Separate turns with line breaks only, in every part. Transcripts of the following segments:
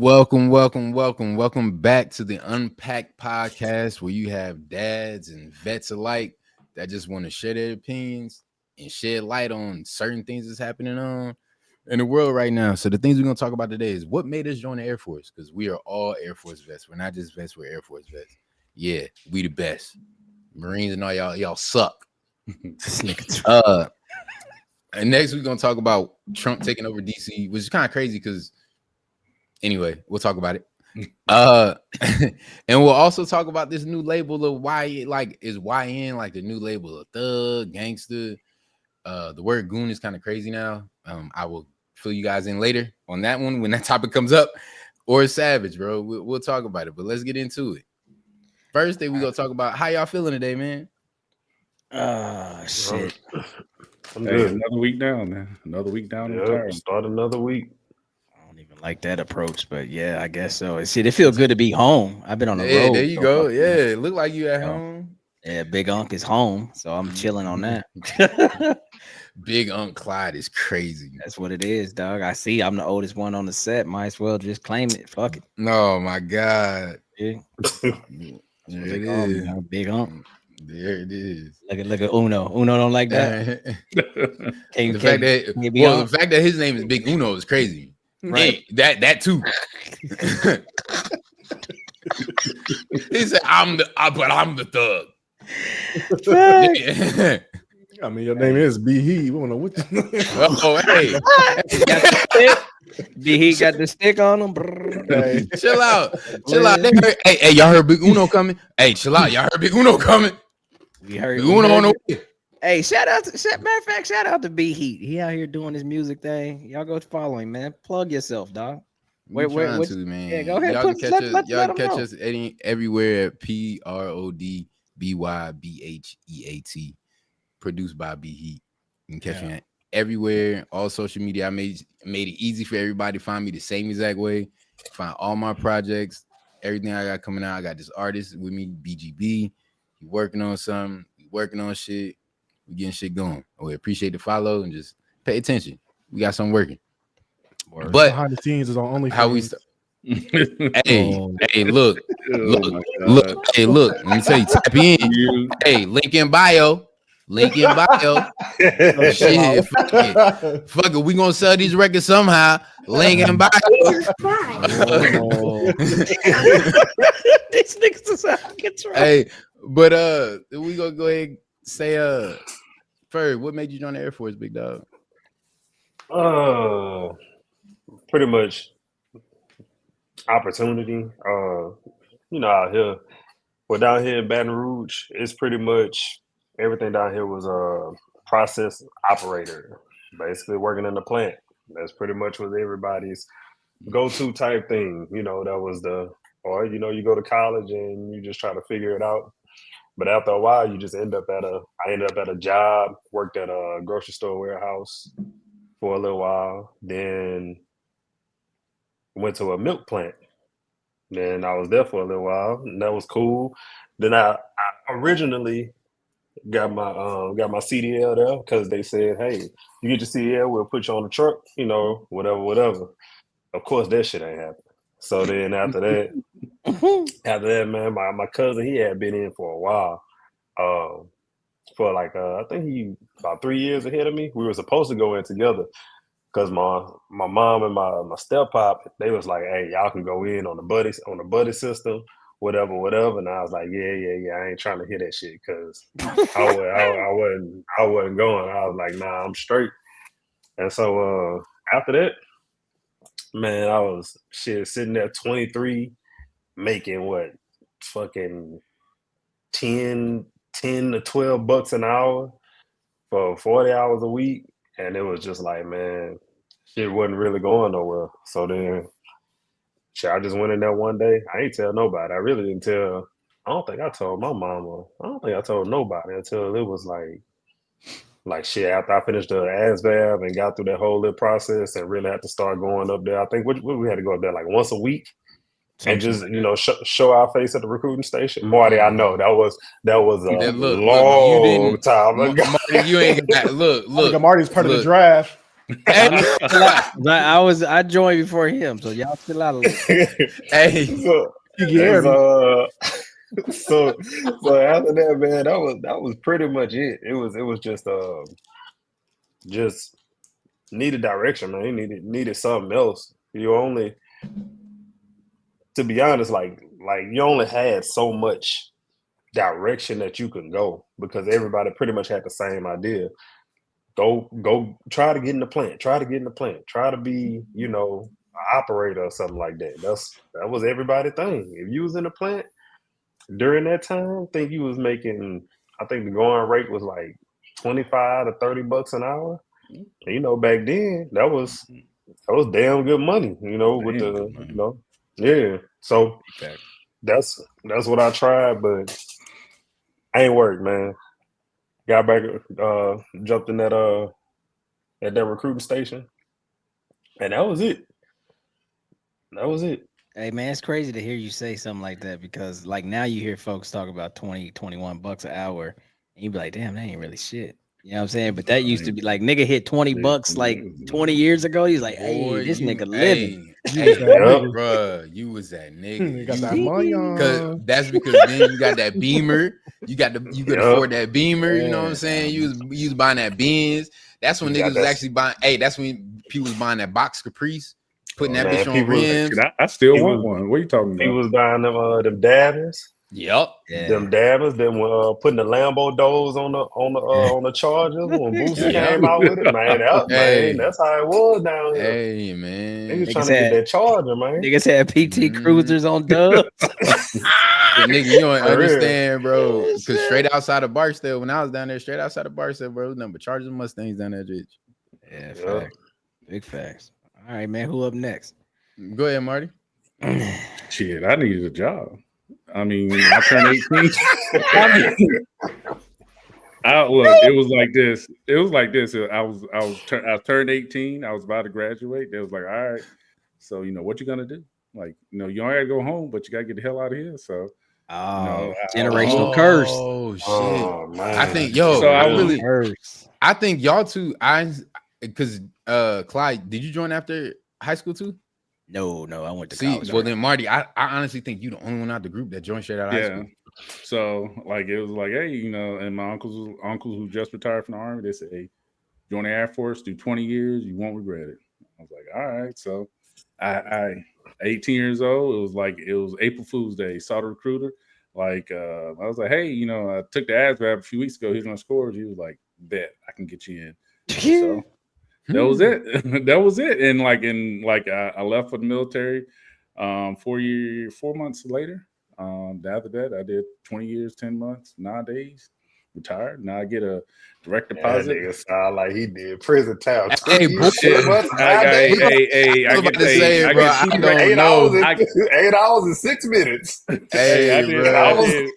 Welcome back to the Unpacked podcast, where you have dads and vets alike that just want to share their opinions and shed light on certain things that's happening on in the world right now. So the things we're gonna talk about today is what made us join the Air Force, because we are all Air Force vets. We're not just vets, we're Air Force vets. Yeah, we the best. Marines and all y'all suck. And next we're gonna talk about Trump taking over DC, which is kind of crazy because anyway, we'll talk about it. And we'll also talk about this new label of why, like, is YN like the new label of thug, gangster? The word goon is kind of crazy now. I will fill you guys in later on that one when that topic comes up, or savage, bro. We'll talk about it, but let's get into it. First thing we gonna talk about how y'all feeling today, man.
Shit.
I'm good. Another week down, man. Another week down.
Yeah, start another week.
I don't even like that approach, but yeah, I guess so. Shit, it feels good to be home. I've been on the road.
There you go. Yeah, look like you at home.
Yeah, Big Unc is home, so I'm chilling on that.
Big Unc Clyde is crazy.
That's what it is, dog. I see. I'm the oldest one on the set. Might as well just claim it. Fuck it.
Oh my god.
Yeah.
There it is.
Big Unc.
There it is.
Look at Uno. Uno don't like that.
The fact that his name is Big Uno is crazy. Right. Hey, that too. He said, "I'm the thug."
I mean, your name is B. He. We don't know what.
Oh, hey.
B. He got the stick on him.
Hey, chill out. Hey, y'all heard Big Uno coming? Hey, chill out. Y'all heard Big Uno coming?
We heard
Big Uno on the way.
Hey, shout out to B Heat. He out here doing his music thing. Y'all go follow him, man. Plug yourself, dog.
Where, man.
Yeah, go ahead.
Y'all can catch us everywhere at PRODBYBHEAT. Produced by B Heat. You can catch me everywhere, all social media. I made it easy for everybody to find me the same exact way. Find all my projects, everything I got coming out. I got this artist with me, BGB. He working on something. We working on shit. We getting shit going. We appreciate the follow and just pay attention. We got something working.
But
behind
the scenes is on OnlyFans.
How we start. Hey, look. Hey, look. Let me tell you, type in. Hey, link in bio. Shit, fuck it. We gonna sell these records somehow. Link in bio.
These niggas is out control.
Hey, but we gonna go ahead and say Ferg, what made you join the Air Force, big dog?
Pretty much opportunity. Out here, down here in Baton Rouge, it's pretty much everything down here was a process operator, basically working in the plant. That's pretty much what everybody's go-to type thing. That was you go to college and you just try to figure it out. But after a while, you just I ended up at a job, worked at a grocery store warehouse for a little while, then went to a milk plant. Then I was there for a little while, and that was cool. Then I originally got my CDL there because they said, "Hey, you get your CDL, we'll put you on the truck, whatever." Of course, that shit ain't happened. So then after that, man, my cousin, he had been in for a while, for like I think he about 3 years ahead of me. We were supposed to go in together because my mom and my step pop, they was like, "Hey, y'all can go in on the buddy system, whatever." And I was like, yeah, I ain't trying to hear that shit because I wasn't going. I was like, nah, I'm straight. And so after that, man, I was sitting there 23, making what fucking 10 to 12 bucks an hour for 40 hours a week. And it was just like, man, shit wasn't really going nowhere. So then I just went in there one day. I ain't tell nobody. I really didn't tell. I don't think I told my mama. I don't think I told nobody until it was like shit, after I finished the ASVAB and got through that whole little process and really had to start going up there. I think we had to go up there like once a week and just show our face at the recruiting station. Marty, I know that was a long time ago.
Marty, you ain't got look.
Marty's part of the draft.
I joined before him, so y'all chill out a little.
Hey,
so after that, man, that was pretty much it. It was just needed direction, man. He needed something else. You only, to be honest, like you only had so much direction that you could go because everybody pretty much had the same idea. Go try to get in the plant, try to be, an operator or something like that. That was everybody's thing. If you was in the plant during that time, I think the going rate was like 25 to 30 bucks an hour. Back then that was damn good money, with the, yeah. So that's what I tried, but ain't worked, man. Got back, jumped in that at that recruiting station, and that was it.
Hey man, it's crazy to hear you say something like that because like now you hear folks talk about 20, 21 bucks an hour, and you be like, damn, that ain't really shit. You know what I'm saying? But that used to be like nigga hit 20 bucks like 20 years ago. He's like, hey, this nigga living.
Bro, you was that nigga.
You got that money on.
Cause that's because then you got that Beamer. You could afford that Beamer. You know what I'm saying? You was buying that Benz. That's when niggas was actually buying. Hey, that's when people was buying that box Caprice, putting that bitch on rims.
I still want one. What are you talking about?
He was buying them dabbers.
Yep.
Yeah.
Them dabbers. Then putting the Lambo doors on the Chargers when Boosie came out with it. Man, man, that's how it was down here.
Hey man,
niggas trying to get that Charger, man.
Niggas had PT Cruisers on dubs.
Nigga, you don't understand, bro. Because straight outside of Barstow, when I was down there, straight outside of Barstow, bro, number Chargers and Mustangs down there, bitch.
Yeah, facts. Big facts. All right, man. Who up next?
Go ahead, Marty.
Shit, I needed a job. I mean, I turned 18. It was like this. I turned 18. I was about to graduate. They was like, all right. So, what you gonna do? Like, you don't gotta go home, but you gotta get the hell out of here. So,
generational curse.
Oh shit!
Oh, man.
I think, I think y'all two. Because Clyde, did you join after high school too?
No, I went to college.
Well, then Marty, I honestly think you the only one out the group that joined straight out of high school.
So like it was like, hey, and my uncles who just retired from the Army, they said, hey, join the Air Force, do 20 years, you won't regret it. I was like, all right. So I 18 years old, it was April Fool's Day, saw the recruiter. Like I was like, hey, I took the ASVAB a few weeks ago, he's gonna score. He was like, bet I can get you in. So that was it. That was it. And I left for the military 4 months later. After that, I did 20 years, 10 months, nowadays, retired. Now I get a direct deposit.
That nigga sound like he did prison time.
Hey, bullshit.
I
get paid. I get
8 hours and 6 minutes.
Hey,
I did.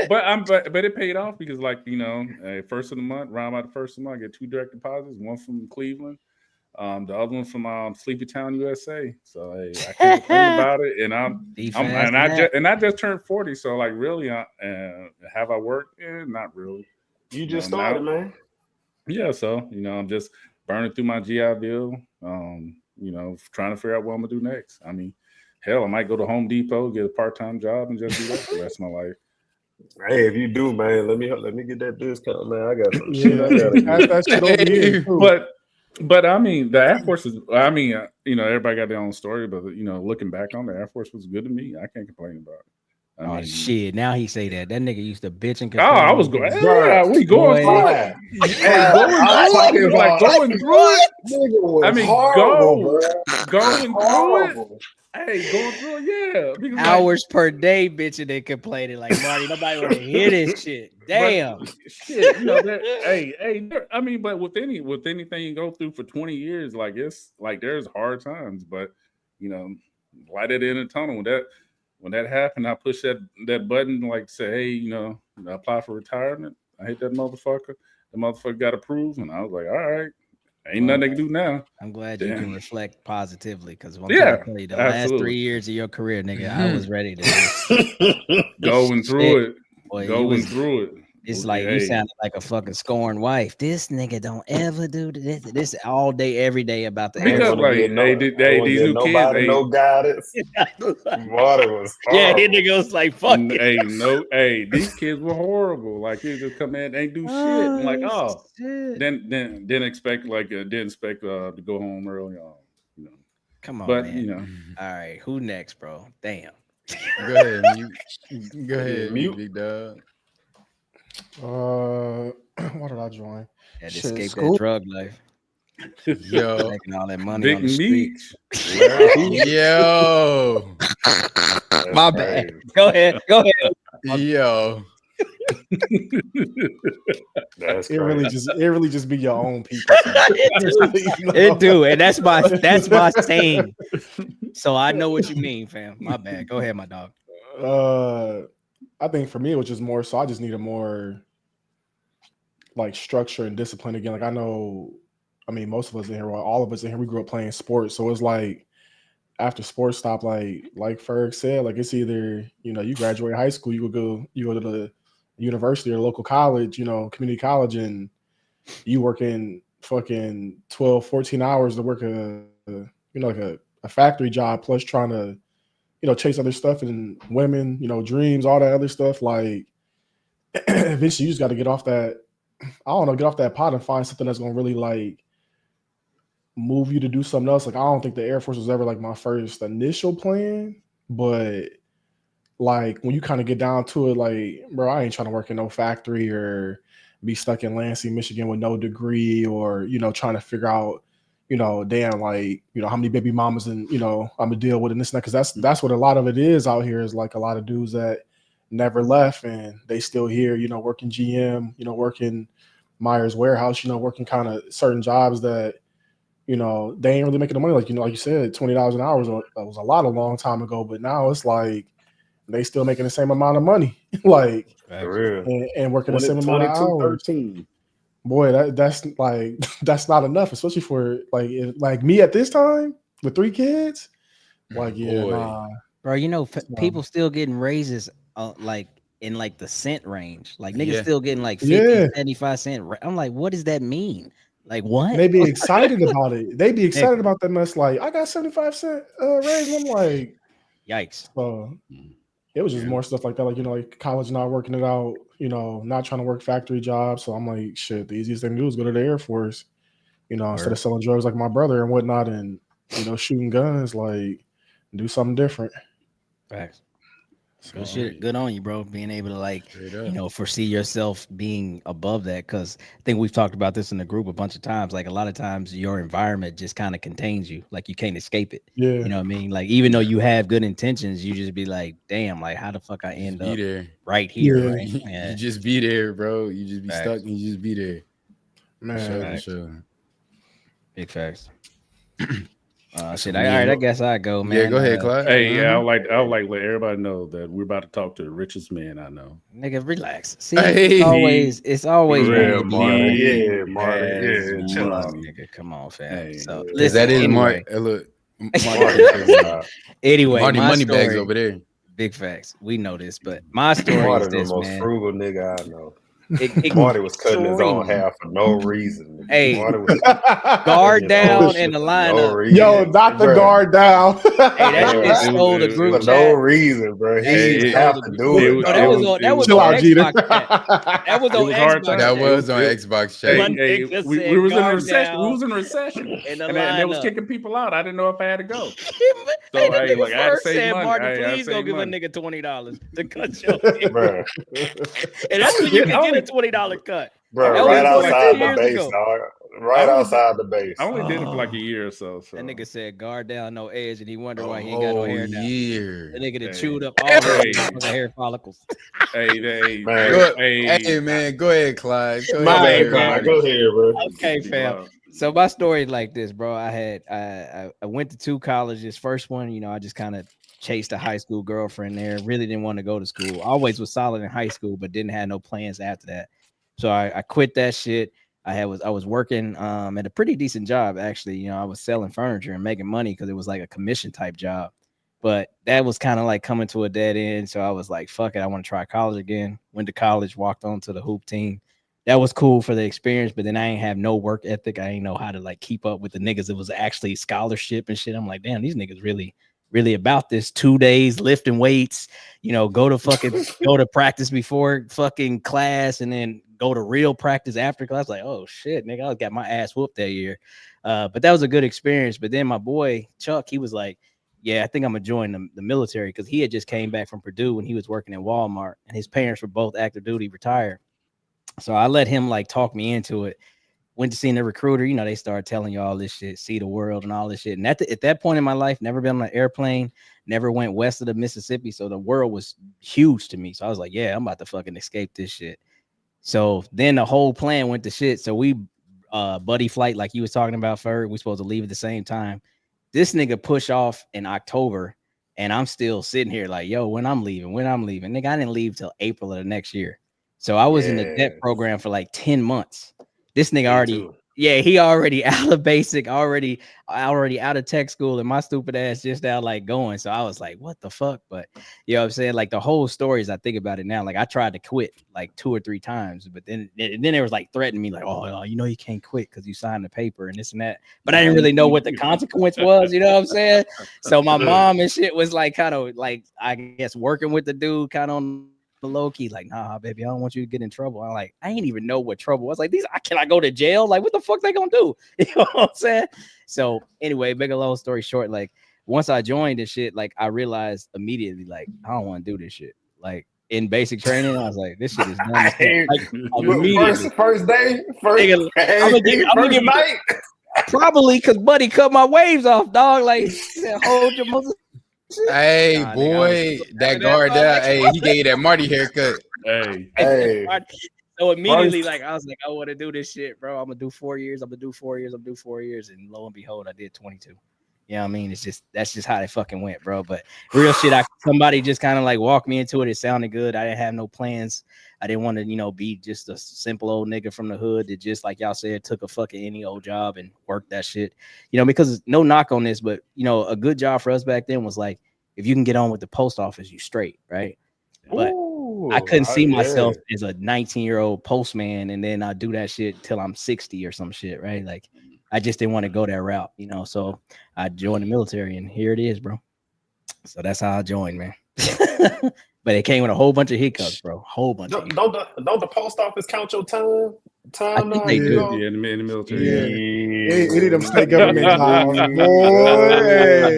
But it paid off because first of the month, around about the first of the month, I get 2 direct deposits, one from Cleveland, the other one from Sleepy Town, USA. So I can't complain about it, and I just turned 40. So really, have I worked? Not really.
You just started, man.
Yeah, so I'm just burning through my GI Bill. Trying to figure out what I'm gonna do next. I mean, hell, I might go to Home Depot, get a part-time job, and just do that for the rest of my life.
Hey, if you do, man, let me get that discount, man. I got some shit. I gotta get
that shit over here.
But I mean, the Air Force is. I mean, everybody got their own story, but looking back on the Air Force was good to me. I can't complain about it. I mean,
shit! Now he say that nigga used to bitch and
complain. Oh, I was going. We going through it. Going through it. I mean, going through it. Hey, going through it, yeah.
Hours per day bitching and complaining like Marty. Nobody want to hear this shit. Damn.
Shit, I mean, but with anything you go through for 20 years, like it's like there's hard times, but light at the end of the tunnel. When that happened, I pushed that button, like say, hey, apply for retirement. I hit that motherfucker. The motherfucker got approved, and I was like, all right. Ain't nothing they can do now.
I'm glad you can reflect positively because I'm trying to tell you, the last 3 years of your career, nigga, I was ready to
going through it.
It's like you sounded like a fucking scorned wife. This nigga don't ever do this. This all day, every day about the
Ain't
Because
wanna
like,
get no,
these new kids,
no guidance. Water was
yeah,
horrible.
he nigga was like, fuck it.
these kids were horrible. Like you just come in, ain't do shit. I'm like,
shit.
then expect didn't expect to go home early on, you know.
Come on,
But
man.
you know,
All right, who next, bro? Damn.
Go ahead, mute. Go ahead,
mute.
big dog.
What did I join?
Had to
Shit,
escape
school.
that drug life.
Yo,
Making all that money
Big
on the street.
yo,
My bad. Go ahead.
yo.
That's
It
crazy.
really just be your own people.
It do, and that's my saying. So I know what you mean, fam. My bad. Go ahead, my dog.
I think for me it was just more so I just needed more like structure and discipline again. Like I know, I mean, most of us in here, well, all of us in here, we grew up playing sports. So it's like after sports stop, like Ferg said, like it's either, you graduate high school, you go to the university or local college, community college, and you working fucking 12, 14 hours to work like a factory job plus trying to, chase other stuff and women, dreams, all that other stuff. Like eventually you just got to get off that, I don't know, get off that pot and find something that's going to really like move you to do something else. Like I don't think the Air Force was ever like my first initial plan, but like when you kind of get down to it, like, bro, I ain't trying to work in no factory or be stuck in Lansing, Michigan with no degree or, trying to figure out, damn, like, how many baby mamas and, I'm gonna deal with and this and that. Cause that's what a lot of it is out here is like a lot of dudes that never left and they still here, working GM, working Myers Warehouse, working kind of certain jobs that, they ain't really making the money. Like, like you said, $20 an hour was a lot a long time ago, but now it's like they still making the same amount of money, like,
For real.
and working the same amount of hours.
13.
Boy, that's like that's not enough, especially for like me at this time with 3 kids. Like, yeah,
Boy.
nah.
Bro, people still getting raises like in like the cent range. Like niggas still getting like 50, 75 cent. I'm like, what does that mean? Like what?
And they be excited about it. They be excited about that mess. Like, I got 75 cent raise. And I'm like,
yikes.
So it was just more stuff like that. Like, like college not working it out, not trying to work factory jobs. So I'm like, shit, the easiest thing to do is go to the Air Force, instead of selling drugs like my brother and whatnot and, shooting guns, like do something different.
Facts. Good shit. Good on you, bro. Being able to foresee yourself being above that. Cause I think we've talked about this in the group a bunch of times. Like a lot of times your environment just kind of contains you. Like you can't escape it.
Yeah.
You know what I mean? Like even though you have good intentions, you just be like, damn, like how the fuck I end up
there
right here,
Yeah.
right?
Yeah. You just be there, bro. You just be stuck and you just be there.
Man.
For sure.
Big facts. Shit. All right, I guess I go, man.
Yeah, go ahead, Clyde.
Hey, I would like to let everybody know that we're about to talk to the richest man I know.
Nigga, relax. See, it's always
real,
one
Marty.
He
Yeah, Marty.
has
Yeah, chill out.
money.
nigga. Come on, fam.
Hey,
So
yeah.
listen.
That is
Anyway,
look,
anyway,
Marty
my
money
story,
bags over there.
Big facts. We know this, but my story
Marty
is
the
this,
most
man.
frugal nigga I know. Marty was cutting his own hair for no reason.
Hey,
Marty was
guard down
in
in the lineup.
Yo, not the guard down.
Hey, that shit stole the group
for
chat.
no reason, bro. He didn't have to do it.
That was
Chill
on
out, Jeter.
Xbox chat. That was on Xbox chat.
That was on Xbox chat.
We was in a recession. We was in a recession,
and
they was kicking people out. I didn't know if I had to go.
So
Hey,
the nigga
I had to
first
save
said,
money.
Martin,
I
please go
saved
give
money.
a nigga $20 to cut your
Bro.
And that's when you can get a $20 cut.
Bro,
That
right
was
outside the
years
base,
ago.
dog. Right outside the base.
I only did it for like a year or so.
That nigga said guard down, no edge, and he wondered why he ain't got no hair down.
Year.
The nigga that chewed up all the hair follicles.
Hey,
man, go ahead, Clyde.
My bad, Clyde. Go ahead, bro.
Okay, fam. So my story is like this, bro. I went to 2 colleges. First one, I just kind of chased a high school girlfriend there. Really didn't want to go to school. Always was solid in high school, but didn't have no plans after that. So I quit that shit. I was working at a pretty decent job actually. I was selling furniture and making money because it was like a commission type job. But that was kind of like coming to a dead end. So I was like, fuck it, I want to try college again. Went to college, walked on to the hoop team. That was cool for the experience, but then I ain't have no work ethic. I ain't know how to like keep up with the niggas. It was actually scholarship and shit. I'm like, damn, these niggas really about this. 2 days lifting weights, go to practice before fucking class and then go to real practice after class. Like, oh shit, nigga, I got my ass whooped that year. But that was a good experience. But then my boy Chuck, he was like, yeah, I think I'm gonna join the military, because he had just came back from Purdue when he was working at Walmart, and his parents were both active duty retired. So I let him like talk me into it. Went to see the recruiter. They started telling you all this shit, see the world and all this shit. And at that point in my life, never been on an airplane, never went west of the Mississippi. So the world was huge to me. So I was like, yeah, I'm about to fucking escape this shit. So then the whole plan went to shit. So we buddy flight, like you was talking about, Ferg, we supposed to leave at the same time. This nigga push off in October, and I'm still sitting here like, yo, when I'm leaving. Nigga, I didn't leave till April of the next year. So I was in the debt program for like 10 months. This nigga he already out of basic, already out of tech school, and my stupid ass just out like going. So I was like, what the fuck? But you know what I'm saying? Like the whole story, as I think about it now, like I tried to quit like 2 or 3 times, but then there was like threatening me, like, oh, you can't quit because you signed the paper and this and that. But I didn't really know what the consequence was, you know what I'm saying? So my mom and shit was like kind of like, I guess, working with the dude kind of on the low key, like, nah, baby, I don't want you to get in trouble. I'm like, I ain't even know what trouble was. Like, can I go to jail? Like, what the fuck they gonna do? You know what I'm saying? So anyway, make a long story short, like once I joined this shit, like I realized immediately, like, I don't want to do this shit. Like in basic training, I was like, this shit is dumb. Like immediately.
First day,
nigga, I'm gonna give
night.
Probably because Buddy cut my waves off, dog. Like, he said, hold your mother.
Hey, boy, that guard there, hey, he gave you that Marty haircut.
Hey.
So immediately, like, I was like, I want to do this shit, bro. I'm gonna do 4 years. I'm gonna do 4 years. And lo and behold, I did 22. You know what I mean? That's just how they fucking went, bro. But real shit, somebody just kind of like walked me into it. It sounded good. I didn't have no plans. I didn't want to, be just a simple old nigga from the hood that just, like y'all said, took a fucking any old job and worked that shit. Because no knock on this, but a good job for us back then was like, if you can get on with the post office, you straight, right? But I couldn't see myself as a 19-year-old postman, and then I do that shit till I'm 60 or some shit, right? Like, I just didn't want to go that route, So I joined the military, and here it is, bro. So that's how I joined, man. But it came with a whole bunch of hiccups, bro. Whole bunch.
Don't the post office count your time?
I think they do.
Yeah, in the military.
Yeah. Any of them state government jobs, boy.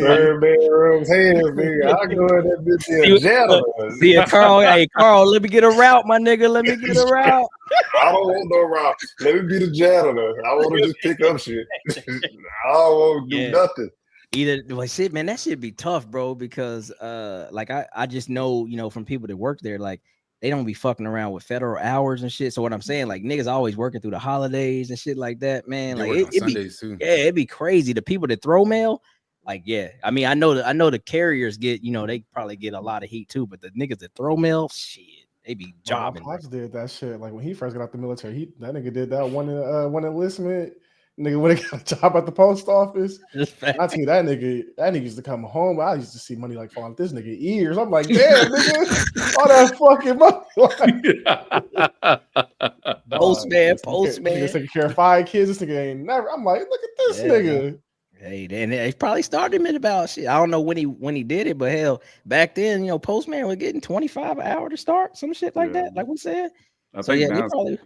Bird bedrooms, hands, nigga. I go in that bitch janitor.
See, Carl, hey, Carl, let me get a route, my nigga. Let me get a route.
I don't want no route. Let me be the janitor. I want to just pick up shit. I don't want to do nothing.
Either shit, man, that should be tough, bro, because like I just know, from people that work there, like they don't be fucking around with federal hours and shit. So what I'm saying, like niggas always working through the holidays and shit like that, man. Like it'd be crazy. The people that throw mail, like, yeah. I mean, I know the carriers get, they probably get a lot of heat too, but the niggas that throw mail, shit, they be jobbing.
Pops did that shit. Like when he first got out the military, that nigga did that one enlistment. Nigga when he got a job at the post office. I tell you, that nigga used to come home. I used to see money like falling out this nigga ears. I'm like, damn, nigga, all that fucking money. Postman. Nigga taking care of 5 kids. This nigga ain't never. I'm like, look at this nigga.
Hey, then they probably started him at about shit. I don't know when he did it, but hell, back then, postman was getting $25 an hour to start, some shit like that. Like we said.
I think
they probably.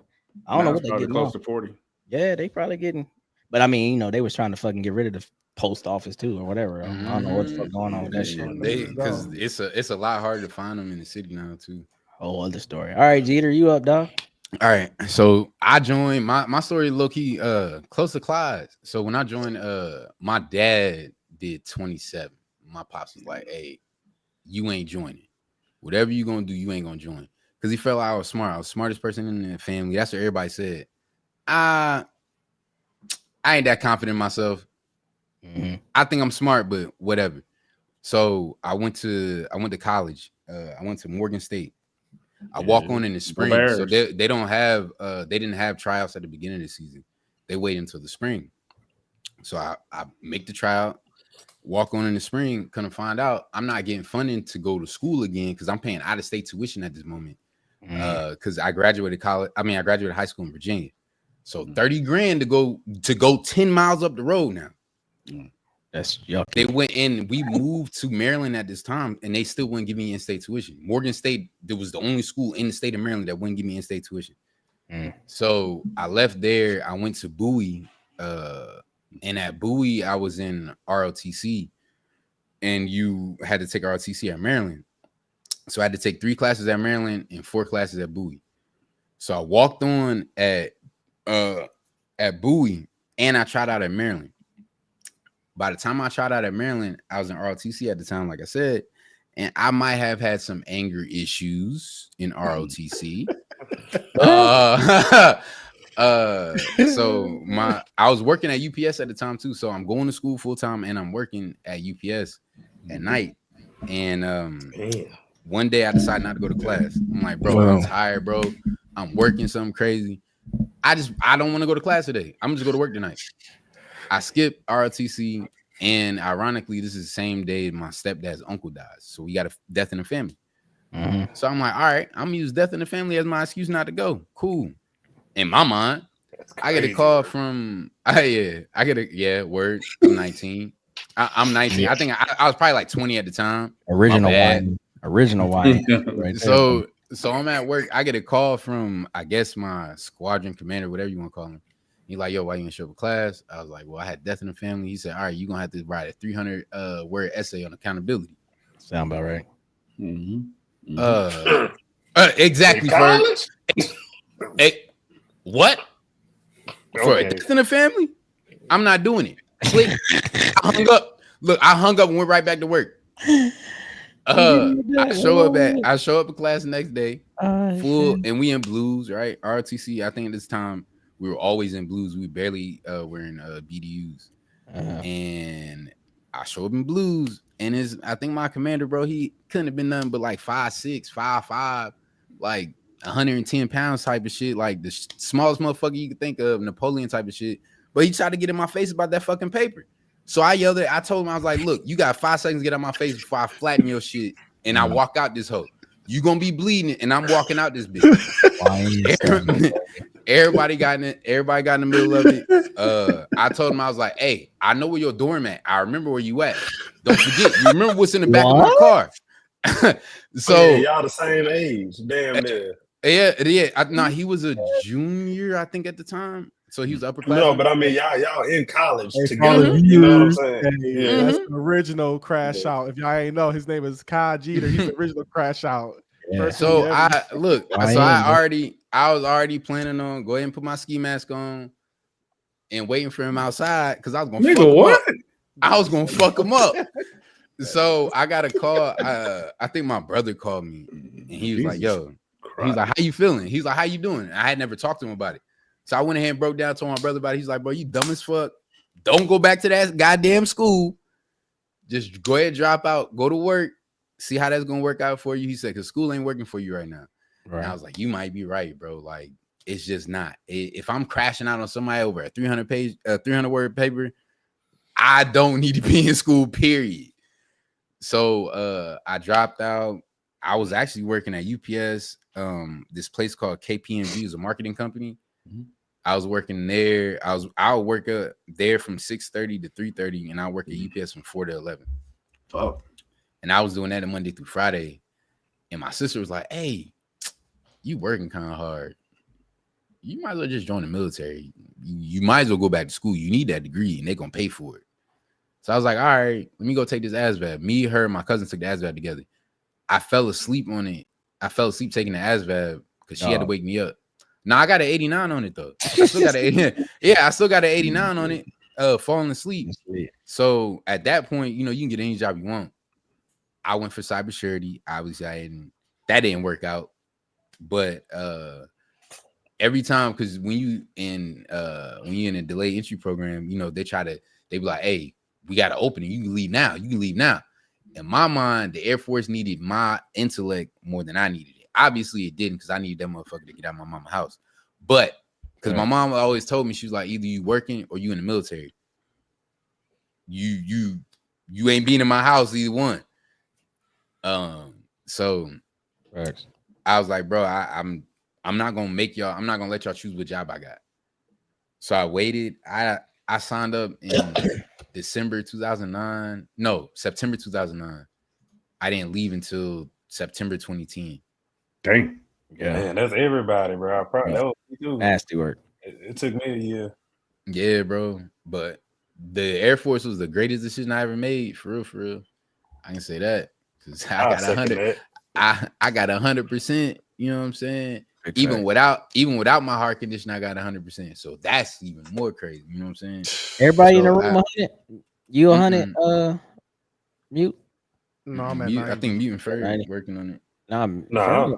I don't know what they getting
close to 40.
Yeah, they probably getting. But I mean, they was trying to fucking get rid of the post office too, or whatever. I don't know what's going on with that shit.
Because it's a lot harder to find them in the city now too.
Whole other story. All right, Jeter, you up, dog?
All right, so I joined. My story low key close to Clyde's. So when I joined, my dad did 27. My pops was like, "Hey, you ain't joining. Whatever you gonna do, you ain't gonna join." Because he felt like I was smart. I was the smartest person in the family. That's what everybody said. I ain't that confident in myself.
Mm-hmm.
I think I'm smart, but whatever. So I went to college. I went to Morgan State. I walk on in the spring. So they don't have they didn't have tryouts at the beginning of the season. They wait until the spring. So I make the tryout. Walk on in the spring, couldn't find out I'm not getting funding to go to school again because I'm paying out of state tuition at this moment. Because I graduated college. I graduated high school in Virginia. So 30 grand to go 10 miles up the road now.
That's yucky.
They went in, we moved to Maryland at this time, and they still wouldn't give me in-state tuition. Morgan State, there was the only school in the state of Maryland that wouldn't give me in-state tuition. So I left there. I went to Bowie. And at Bowie, I was in ROTC, and you had to take ROTC at Maryland. So I had to take 3 classes at Maryland and 4 classes at Bowie. So I walked on at Bowie, and I tried out at Maryland. By the time I tried out at Maryland, I was in ROTC at the time, like I said, and I might have had some anger issues in ROTC. So I was working at UPS at the time too. So I'm going to school full time and I'm working at UPS at night. And one day I decided not to go to class. I'm like, bro, I'm tired, bro. I'm working something crazy. I don't want to go to class today. I'm just going to work tonight. I skipped ROTC, and ironically, this is the same day my stepdad's uncle dies. So we got a death in the family. So I'm like, all right, I'm gonna use death in the family as my excuse not to go. Cool. In my mind, I get a call from word. I'm 19. I'm 19. I think I was probably like 20 at the time.
Original wine. Right.
So I'm at work. I get a call from, I guess, my squadron commander, whatever you want to call him. He's like, yo, why you didn't show up for class? I was like, well, I had death in the family. He said, all right, you're gonna have to write a 300 word essay on accountability.
Sound about right.
Exactly. What? For a death in the family? I'm not doing it. Click. I hung up. Look, I hung up and went right back to work. I show up at class the next day, full, and we in blues, right? ROTC. I think at this time we were always in blues. We barely wearing BDUs, and I show up in blues, and I think my commander, bro, he couldn't have been nothing but like 5'6", 5'5", like 110 pounds type of shit, like the smallest motherfucker you could think of, Napoleon type of shit. But he tried to get in my face about that fucking paper. So I yelled at, I told him, I was like, look, you got 5 seconds to get out my face before I flatten your shit and I walk out this hoe. You gonna be bleeding and I'm walking out this bitch. Everybody got in the middle of it. I told him, I was like, hey, I know where your dorm at. I remember where you at. Don't forget, you remember what's in the back of my car. So
y'all the same age. Damn near.
Yeah. He was a junior, I think, at the time. So he was upper class.
No, but I mean, y'all in college together. You know what I'm saying?
That's the original Crash Out. If y'all ain't know, his name is Kai Jeter. He's the original Crash Out.
So I was already planning on go ahead and put my ski mask on and waiting for him outside because I was gonna fuck him up. I was gonna fuck him up. So I got a call. I think my brother called me and he was like, yo, he's like, how you feeling? He's like, how you doing? I had never talked to him about it. So I went ahead and broke down to my brother about it. He's like, bro, you dumb as fuck. Don't go back to that goddamn school. Just go ahead, drop out, go to work, see how that's gonna work out for you. He said, because school ain't working for you right now. Right. And I was like, you might be right, bro. Like, it's just not. If I'm crashing out on somebody over a 300 word paper, I don't need to be in school, period. So I dropped out. I was actually working at UPS, this place called KPMG, is a marketing company. I was working there. I'll work there from 6:30 to 3:30, and I work at UPS from 4 to 11.
Oh.
And I was doing that on Monday through Friday. And my sister was like, hey, you working kind of hard. You might as well just join the military. You might as well go back to school. You need that degree, and they're going to pay for it. So I was like, all right, let me go take this ASVAB. Me, her, and my cousin took the ASVAB together. I fell asleep on it. I fell asleep taking the ASVAB because she had to wake me up. Now I got an 89 on it though. I still got an 89 on it. Falling asleep. So at that point, you can get any job you want. I went for cybersecurity. Obviously, that didn't work out. But every time, because when you in a delayed entry program, they be like, hey, we got an opening. You can leave now. In my mind, the Air Force needed my intellect more than I needed it. Obviously, it didn't, because I needed that motherfucker to get out of my mama's house. But because my mom always told me, she was like, either you working or you in the military. You you ain't been in my house either one. So
Facts.
I was like, bro, I'm not gonna make y'all. I'm not gonna let y'all choose what job I got. So I waited. I signed up in December 2009. No, September 2009. I didn't leave until September 2010.
Dang.
Yeah.
Man, that's everybody, bro. That was me too.
Nasty work.
It took me a year.
Yeah, bro. But the Air Force was the greatest decision I ever made. For real, for real. I can say that because I got 100. I got 100%. You know what I'm saying? Even without my heart condition, I got 100%. So that's even more crazy. You know what I'm saying?
Everybody in the room 100. You 100? Mute.
No, I'm at
Mute.
90.
I think Mute and Ferg
90.
working on it.
Nah,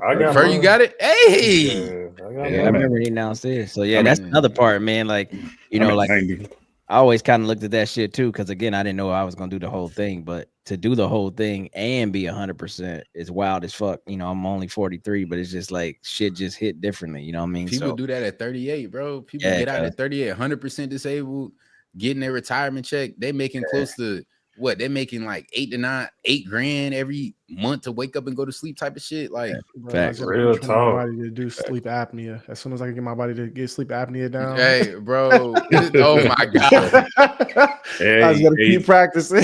I got
Ferg, you got it? Hey.
Yeah,
I remember he announced this. So yeah, that's another part, man. Like, you know, like
90.
I always kind of looked at that shit too, because again, I didn't know I was gonna do the whole thing, but to do the whole thing and be 100% is wild as fuck. You know, I'm only 43, but it's just like shit just hit differently. You know what I mean?
People do that at 38, bro. People get out at 38, 100% disabled, getting their retirement check. They making close to what? They're making like $8 grand every month to wake up and go to sleep type of shit. Like,
bro, I just
real
my body to do sleep apnea. As soon as I can get my body to get sleep apnea down.
Hey, bro. Oh my God.
I just gotta keep practicing.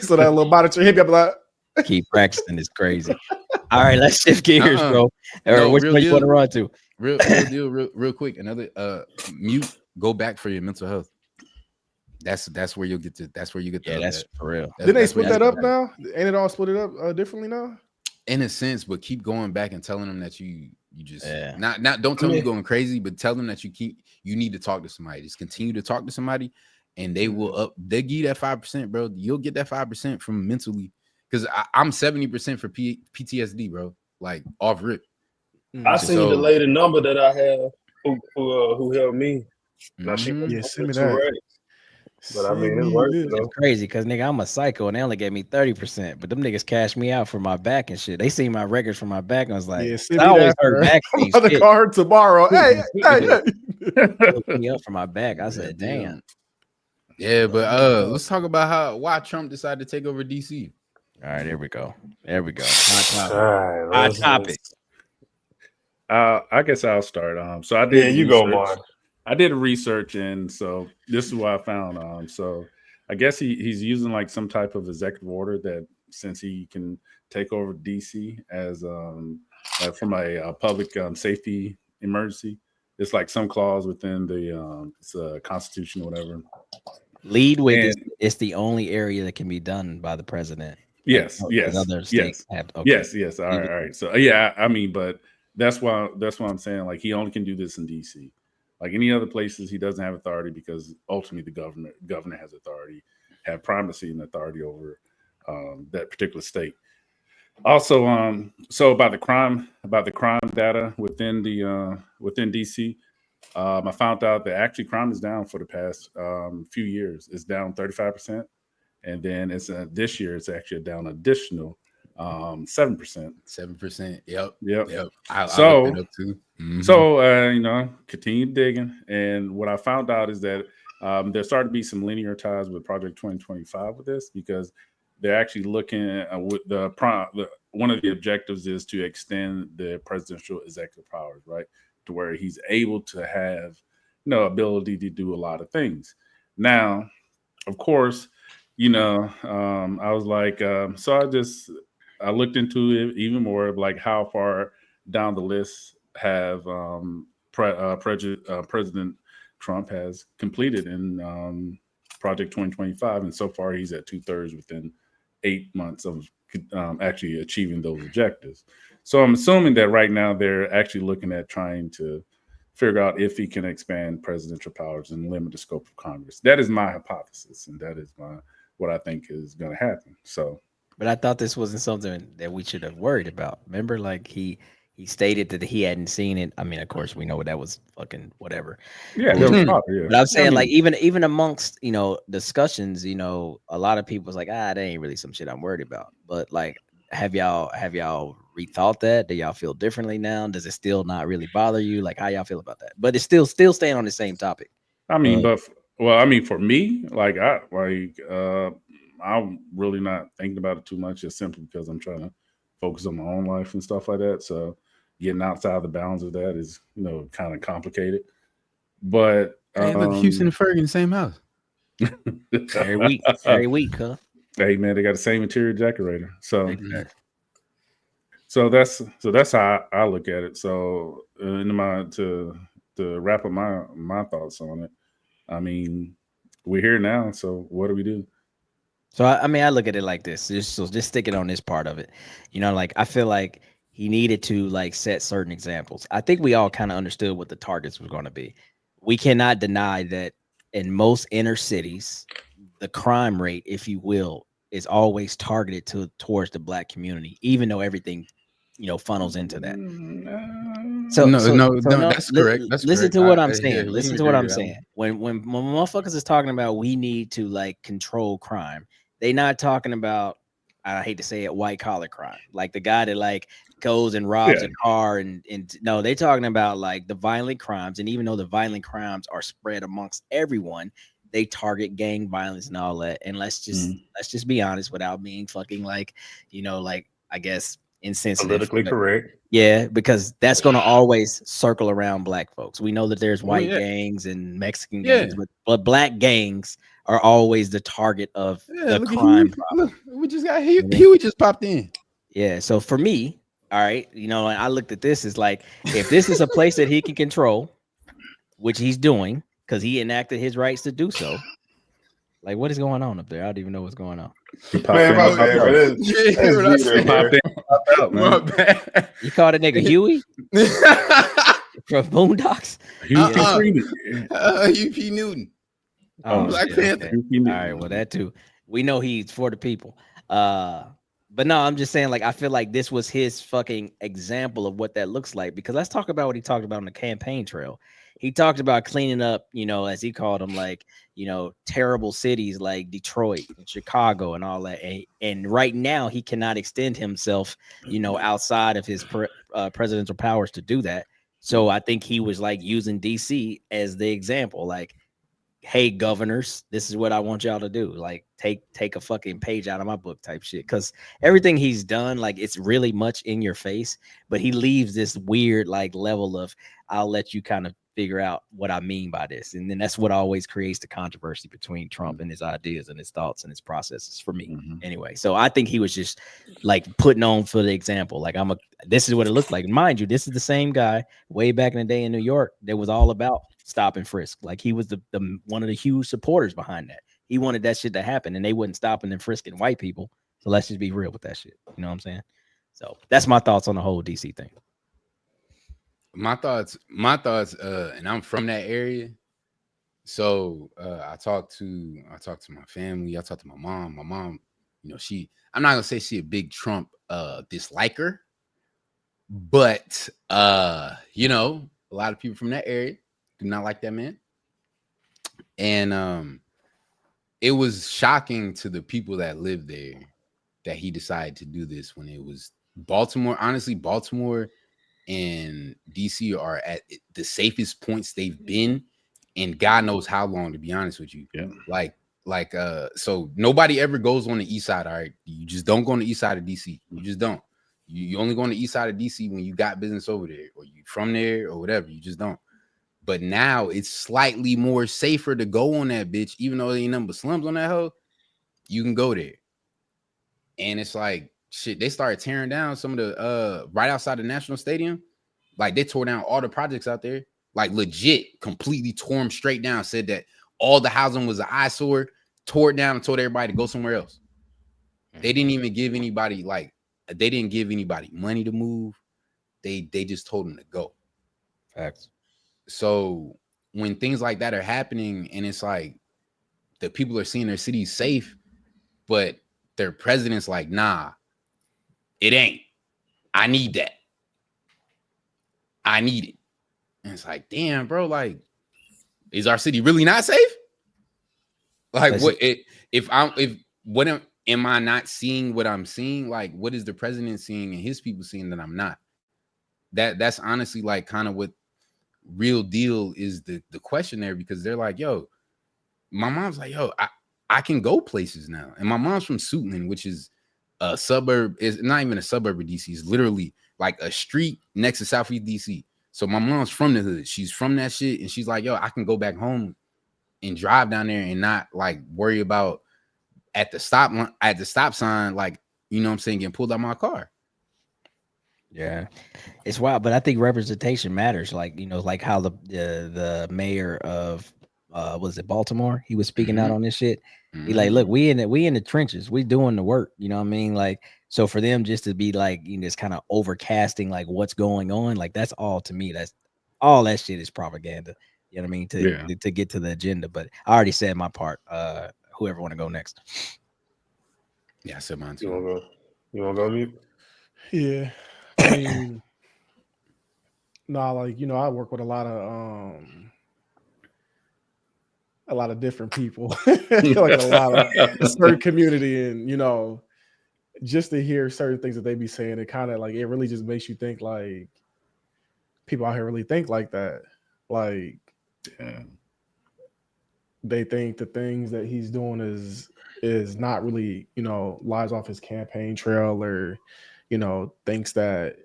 So that little monitor hit me up like
keep practicing is crazy. All right, let's shift gears, bro. Or which one you want to run to?
Real deal, real quick. Another Mute, go back for your mental health. That's where you'll get to. That's where you get.
That's for real.
Did they split that up now? Ain't it all split it up differently now?
In a sense, but keep going back and telling them that you just not don't tell them you're going crazy, but tell them that you need to talk to somebody. Just continue to talk to somebody, and they will they give you that 5%, bro. You'll get that 5% from mentally, because I'm 70% for PTSD, bro. Like off rip.
I seen the lady number that I have who helped me. Now she
send me that.
But I mean, it's worth it.
It's crazy because nigga, I'm a psycho and they only gave me 30%. But them niggas cashed me out for my back and shit. They seen my records from my back and was like, I always heard back
pain. The card tomorrow. Hey,
me up for my back. I said, damn.
Yeah, but let's talk about why Trump decided to take over DC.
All right, here we go. There we go. Hot topic.
I guess I'll start. So I did.
Yeah, you go, Mark.
I did research, and so this is what I found. So I guess he's using like some type of executive order that since he can take over DC as from a public safety emergency, it's like some clause within the Constitution or whatever.
Lead with it's the only area that can be done by the president.
Yes,
like,
yes,
other states
yes,
have, okay.
yes. All right. So yeah, I mean, but that's why I'm saying like he only can do this in DC. Like any other places, he doesn't have authority because ultimately the governor has authority, have primacy and authority over that particular state. Also, so about the crime data within DC, I found out that actually crime is down for the past few years. It's down 35%, and then it's this year it's actually down additional 7%.
7%. Yep.
I
looked it up too. Mm-hmm.
So continue digging, and what I found out is that there started to be some linear ties with Project 2025 with this, because they're actually looking at with one of the objectives is to extend the presidential executive powers, right, to where he's able to have ability to do a lot of things. Now, of course, I was like, so I looked into it even more, like how far down the list have President Trump has completed in Project 2025, and so far he's at 2/3 within 8 months of actually achieving those objectives. So I'm assuming that right now they're actually looking at trying to figure out if he can expand presidential powers and limit the scope of Congress. That is my hypothesis, and that is what I think is going to happen. So.
But I thought this wasn't something that we should have worried about. Remember, like he stated that he hadn't seen it. I mean, of course, we know that was fucking whatever.
Yeah,
but I'm saying, like, even amongst discussions, a lot of people was like, that ain't really some shit I'm worried about. But like, have y'all rethought that? Do y'all feel differently now? Does it still not really bother you? Like, how y'all feel about that? But it's still staying on the same topic.
I mean, for me, like I'm really not thinking about it too much, just simply because I'm trying to focus on my own life and stuff like that. So getting outside the bounds of that is, kind of complicated. But
Hey, look, Houston and Fergie in the same house.
Every week, huh?
Hey man, they got the same interior decorator. So
Exactly.
so that's how I look at it. So to wrap up my thoughts on it. I mean, we're here now, so what do we do?
So I mean, I look at it like this. Just stick it on this part of it. Like I feel like he needed to like set certain examples. I think we all kind of understood what the targets were going to be. We cannot deny that in most inner cities, the crime rate, if you will, is always targeted towards the black community, even though everything, funnels into that. So
No,
no,
that's correct. That's
listen
correct.
to what I'm
Yeah,
saying.
we
Listen
can
to what
agree
I'm
to that one.
saying. When motherfuckers is talking about we need to like control crime, they not talking about, I hate to say it, white collar crime, like the guy that like goes and robs a car and no, they talking about like the violent crimes. And even though the violent crimes are spread amongst everyone, they target gang violence and all that. And let's just be honest without being fucking like, like I guess insensitive.
Politically correct.
Yeah, because that's going to always circle around black folks. We know that there's white
yeah.
gangs and Mexican
Yeah.
gangs, but black gangs are always the target of the
Look
crime
at
problem.
Look, we just got Huey just popped in.
Yeah, so for me, all right, I looked at this as like, if this is a place that he can control, which he's doing because he enacted his rights to do so. Like, what is going on up there? I don't even know what's going on.
Man, my bad, man. That's
man. You called a nigga Huey from Boondocks?
UP Newton.
Oh,
Black Panther.
Okay. All right, well, that too. We know he's for the people. But no, I'm just saying, like, I feel like this was his fucking example of what that looks like. Because let's talk about what he talked about on the campaign trail. He talked about cleaning up, as he called them, like, terrible cities like Detroit and Chicago and all that. And right now, he cannot extend himself, outside of his presidential powers to do that. So I think he was like using DC as the example, like, hey, governors, this is what I want y'all to do. Like, take a fucking page out of my book type shit. Because everything he's done, like, it's really much in your face, but he leaves this weird like level of, I'll let you kind of figure out what I mean by this. And then that's what always creates the controversy between Trump and his ideas and his thoughts and his processes for me. Anyway, so I think he was just like putting on for the example. Like, this is what it looked like. Mind you, this is the same guy way back in the day in New York that was all about stop and frisk. Like, he was the one of the huge supporters behind that. He wanted that shit to happen, and they wouldn't stop and frisking white people. So let's just be real with that shit. You know what I'm saying? So that's my thoughts on the whole DC thing.
My thoughts, and I'm from that area. So I talked to my family, I talked to my mom. My mom, I'm not gonna say she a big Trump disliker, but a lot of people from that area do not like that man. And it was shocking to the people that live there that he decided to do this when it was Baltimore. Honestly, Baltimore and DC are at the safest points they've been in God knows how long, to be honest with you.
Yeah.
So nobody ever goes on the east side. All right. You just don't go on the east side of DC. You just don't. You only go on the east side of DC when you got business over there or you from there or whatever. You just don't. But now it's slightly more safer to go on that bitch, even though there ain't nothing but slums on that hoe. You can go there. And it's like, shit, they started tearing down some of the right outside the National Stadium. Like, they tore down all the projects out there. Like, legit, completely tore them straight down. Said that all the housing was an eyesore, tore it down and told everybody to go somewhere else. They didn't even give anybody, they didn't give anybody money to move. They just told them to go.
Facts.
So when things like that are happening and it's like the people are seeing their cities safe, but their president's like, nah, it ain't. I need that. I need it. And it's like, damn, bro, like, is our city really not safe? Like, am I not seeing what I'm seeing? Like, what is the president seeing and his people seeing that I'm not? That's honestly like kind of what real deal is the question there, because they're like, yo, my mom's like, yo, I can go places now. And my mom's from Suitland, which is a suburb. Is not even a suburb of DC. It's literally like a street next to Southeast DC. So my mom's from the hood. She's from that shit, and she's like, yo, I can go back home and drive down there and not like worry about at the stop sign, like, you know what I'm saying, getting pulled out my car.
Yeah, it's wild, but I think representation matters. Like, you know, like how the mayor of was it Baltimore? He was speaking out on this shit. He like, look, we in the trenches, we doing the work. You know what I mean? Like, so for them just to be like, you know, just kind of overcasting like what's going on, like that's all to me. That's all that shit is propaganda. You know what I mean? To get to the agenda. But I already said my part. Whoever want to go next?
Yeah, I said mine too.
You wanna go mute?
Yeah, I mean, nah, like, you know, I work with a lot of different people, like a lot of a certain community, and you know, just to hear certain things that they be saying, it kind of like it really just makes you think like people out here really think like that, like they think the things that he's doing is not really, you know, lies off his campaign trail, or you know, thinks that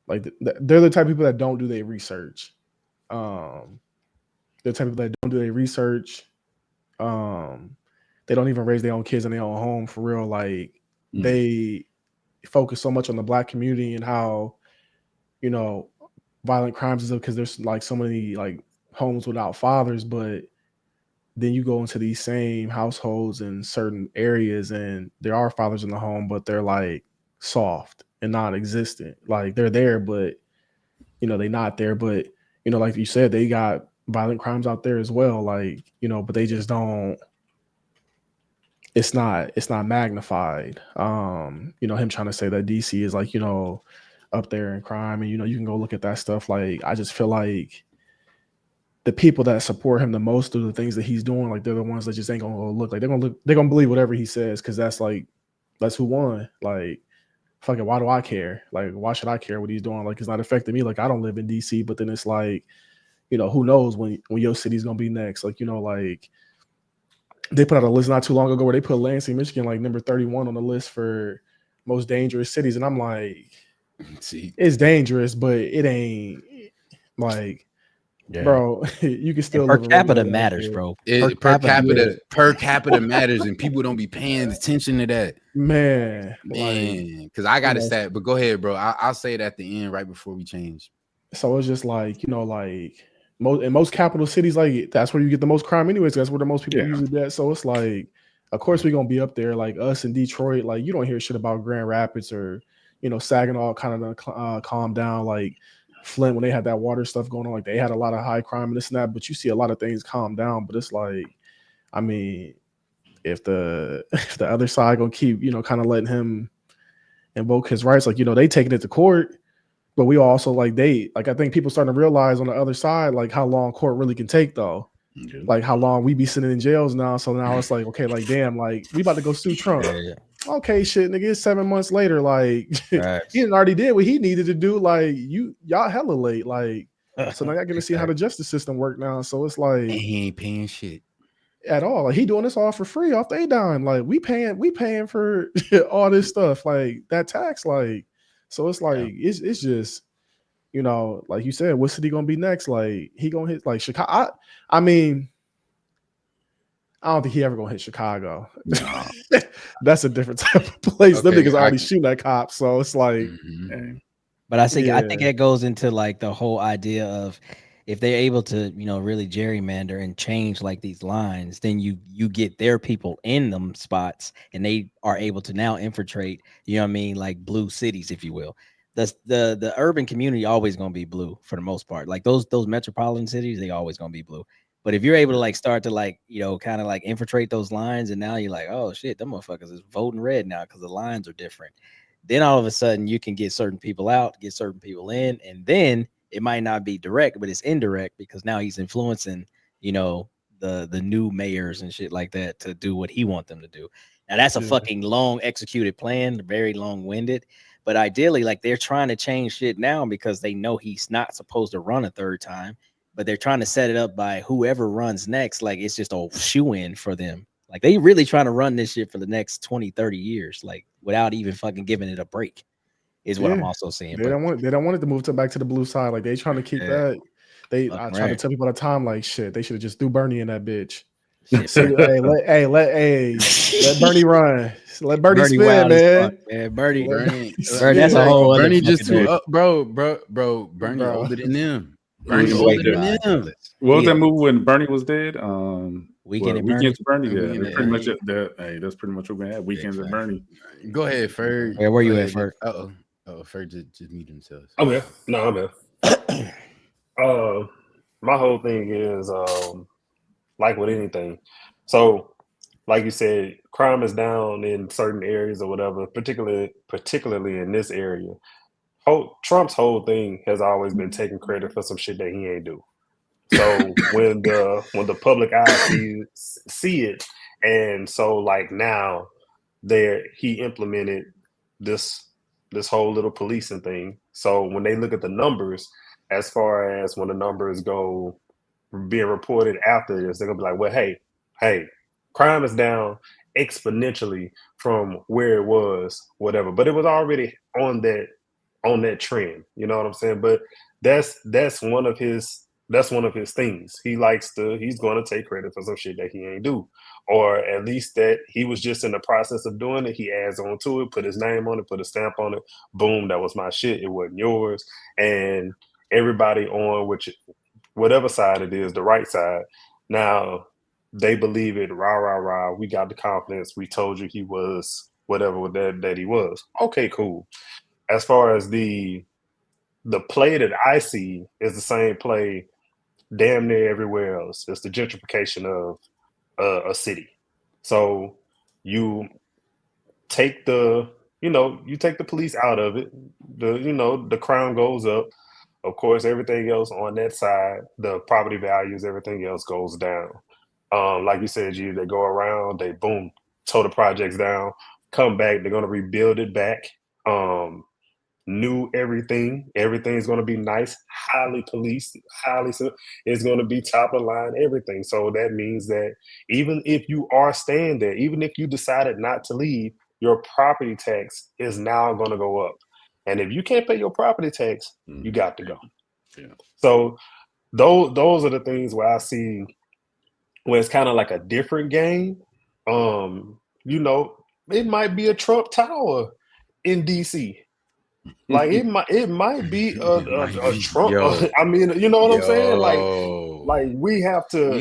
like they're the type of people that don't do their research. Um, the type of people that don't do their research. Um, they don't even raise their own kids in their own home for real. Like they focus so much on the black community and how, you know, violent crimes is because there's like so many like homes without fathers, but then you go into these same households in certain areas and there are fathers in the home, but they're like soft and non-existent. Like they're there, but you know, they not there. But, you know, like you said, they got violent crimes out there as well. Like, you know, but they just don't, it's not magnified. You know, him trying to say that DC is like, you know, up there in crime, and you know, you can go look at that stuff. Like, I just feel like the people that support him the most through the things that he's doing, like they're the ones that just ain't gonna go look. Like they're gonna believe whatever he says, because that's who won. Like, fucking, why do I care? Like, why should I care what he's doing? Like, it's not affecting me. Like, I don't live in DC, but then it's like, you know, who knows when your city's gonna be next? Like, you know, like they put out a list not too long ago where they put Lansing, Michigan, like number 31 on the list for most dangerous cities, and I'm like,
see,
it's dangerous, but it ain't like, bro, you can still
per
live a
capita
regular life
matters,
here.
bro.
Per capita matters, and people don't be paying attention to that,
man.
Because I got a stat, but go ahead, bro. I'll say it at the end, right before we change.
So it's just like, you know, like most capital cities, like that's where you get the most crime anyways. That's where the most people usually be at. So it's like, of course we're gonna be up there. Like us in Detroit, like you don't hear shit about Grand Rapids or, you know, Saginaw kind of calm down. Like Flint, when they had that water stuff going on, like they had a lot of high crime and this and that, but you see a lot of things calm down. But it's like, I mean, if the other side gonna keep, you know, kind of letting him invoke his rights, like, you know, they taking it to court. But we also like I think people starting to realize on the other side, like how long court really can take though. Like how long we be sitting in jails now. So now it's like, okay, like damn, like we about to go sue Trump. Okay, shit, nigga, it's 7 months later. Like he didn't already did what he needed to do. Like y'all hella late. Like, so now y'all gonna see how the justice system work now. So it's like,
and he ain't paying shit
at all. Like he doing this all for free off their dime. Like we paying for all this stuff, like that tax. Like, so it's like it's just, you know, like you said, what city gonna be next? Like he gonna hit like Chicago. I mean, I don't think he ever gonna hit Chicago. No. That's a different type of place. Them niggas already shooting at cops, so it's like.
But I think that goes into like the whole idea of if they're able to, you know, really gerrymander and change like these lines, then you get their people in them spots, and they are able to now infiltrate, you know what I mean, like blue cities, if you will. The urban community always gonna be blue for the most part. Like those metropolitan cities, they always gonna be blue. But if you're able to like start to like, you know, kind of like infiltrate those lines, and now you're like, oh shit, them motherfuckers is voting red now because the lines are different. Then all of a sudden you can get certain people out, get certain people in, and then it might not be direct, but it's indirect because now he's influencing, you know, the new mayors and shit like that to do what he wants them to do. Now that's a fucking long executed plan, very long winded. But ideally, like they're trying to change shit now because they know he's not supposed to run a third time, but they're trying to set it up by whoever runs next. Like it's just a shoe in for them Like they really trying to run this shit for the next 20, 30 years, like without even fucking giving it a break. Is what I'm also saying.
They don't want it to move back to the blue side. Like they trying to keep that. I try to tell people at the time, like shit, they should have just threw Bernie in that bitch. Let Bernie run. Let Bernie spin, man.
Bernie,
that's
a whole other
Bernie just too
up,
bro. Bernie older than them. Bernie
older
than them.
What was that movie when Bernie was dead?
Weekend at
Weekends at Bernie.
Yeah,
They're pretty much that's pretty much what we had. Weekends at Bernie.
Go ahead, Ferg.
Yeah, where you at, Ferg?
Ferg just mute themselves.
I'm here. No, I'm here. My whole thing is like with anything. So, like you said, crime is down in certain areas or whatever, particularly in this area. Trump's whole thing has always been taking credit for some shit that he ain't do. So when the public eye see it, and so like now he implemented this whole little policing thing. So when they look at the numbers, as far as when the numbers go being reported after this, they're gonna be like, well, hey, crime is down exponentially from where it was, whatever. But it was already on that trend. You know what I'm saying? But that's one of his things. He's gonna take credit for some shit that he ain't do. Or at least that he was just in the process of doing it. He adds on to it, put his name on it, put a stamp on it. Boom, that was my shit. It wasn't yours. And everybody on whatever side it is, the right side, now they believe it. Rah, rah, rah. We got the confidence. We told you he was whatever that he was. Okay, cool. As far as the play that I see is the same play damn near everywhere else. It's the gentrification of a city. So you take the police out of it. The crime goes up. Of course, everything else on that side, the property values, everything else goes down. Like you said, they go around, they boom, tow the projects down, come back, they're gonna rebuild it back. New everything's going to be nice, highly policed, it's going to be top of line, everything. So that means that even if you are staying there, even if you decided not to leave, your property tax is now going to go up. And if you can't pay your property tax, you got to go.
Yeah.
So those are the things where I see where it's kind of like a different game. It might be a Trump Tower in DC. Like it might be a Trump. I mean, you know what I'm saying? Like we have to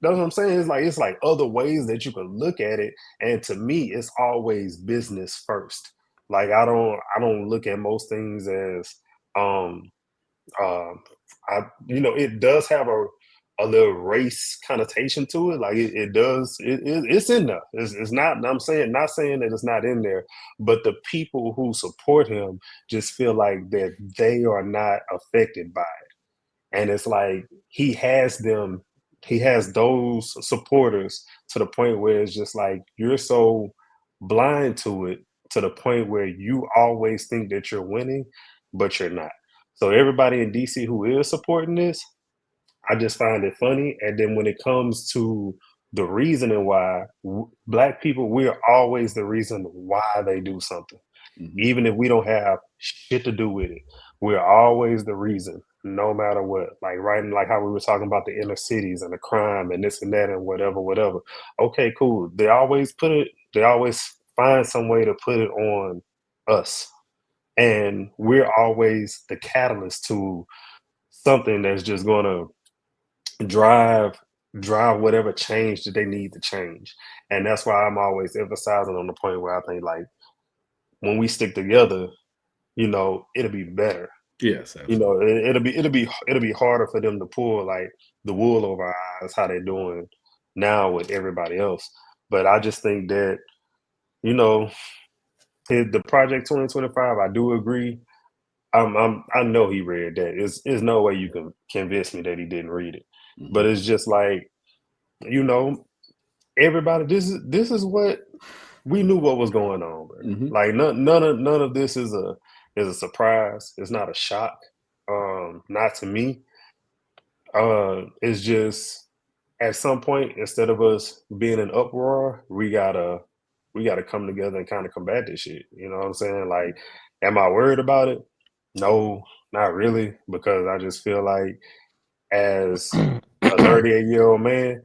that's what I'm saying. It's like other ways that you can look at it. And to me, it's always business first. Like I don't look at most things as it does have a little race connotation to it. Like it does. It's in there. It's not. Not saying that it's not in there, but the people who support him just feel like that they are not affected by it, and it's like he has them. He has those supporters to the point where it's just like you're so blind to it to the point where you always think that you're winning, but you're not. So everybody in DC who is supporting this, I just find it funny. And then when it comes to the reasoning why Black people, we're always the reason why they do something. Even if we don't have shit to do with it, we're always the reason, no matter what. Like like how we were talking about the inner cities and the crime and this and that and whatever. Okay, cool. They always find some way to put it on us. And we're always the catalyst to something that's just gonna drive whatever change that they need to change. And that's why I'm always emphasizing on the point where I think like when we stick together, it'll be better.
Yes, absolutely.
It'll be harder for them to pull like the wool over our eyes how they're doing now with everybody else. But I just think that the Project 2025, I do agree. I know he read that. There's no way you can convince me that he didn't read it. But it's just like, everybody, this is what we knew what was going on. Like none of this is a surprise. It's not a shock. Not to me. It's just at some point, instead of us being in uproar, we gotta come together and kind of combat this shit. You know what I'm saying? Like, am I worried about it? No, not really, because I just feel like as a 38-year-old man,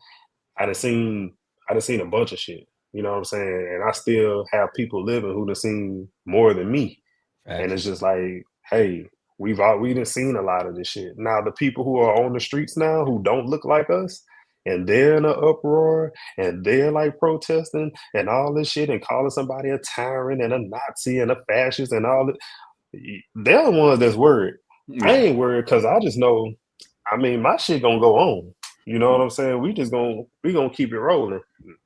I done seen a bunch of shit. You know what I'm saying? And I still have people living who done seen more than me. And it's just like, hey, we done seen a lot of this shit. Now the people who are on the streets now who don't look like us, and they're in an uproar, and they're like protesting and all this shit, and calling somebody a tyrant and a Nazi and a fascist and all that. They're the ones that's worried. I ain't worried because I just know. I mean, my shit gonna go on. You know what I'm saying? We gonna keep it rolling.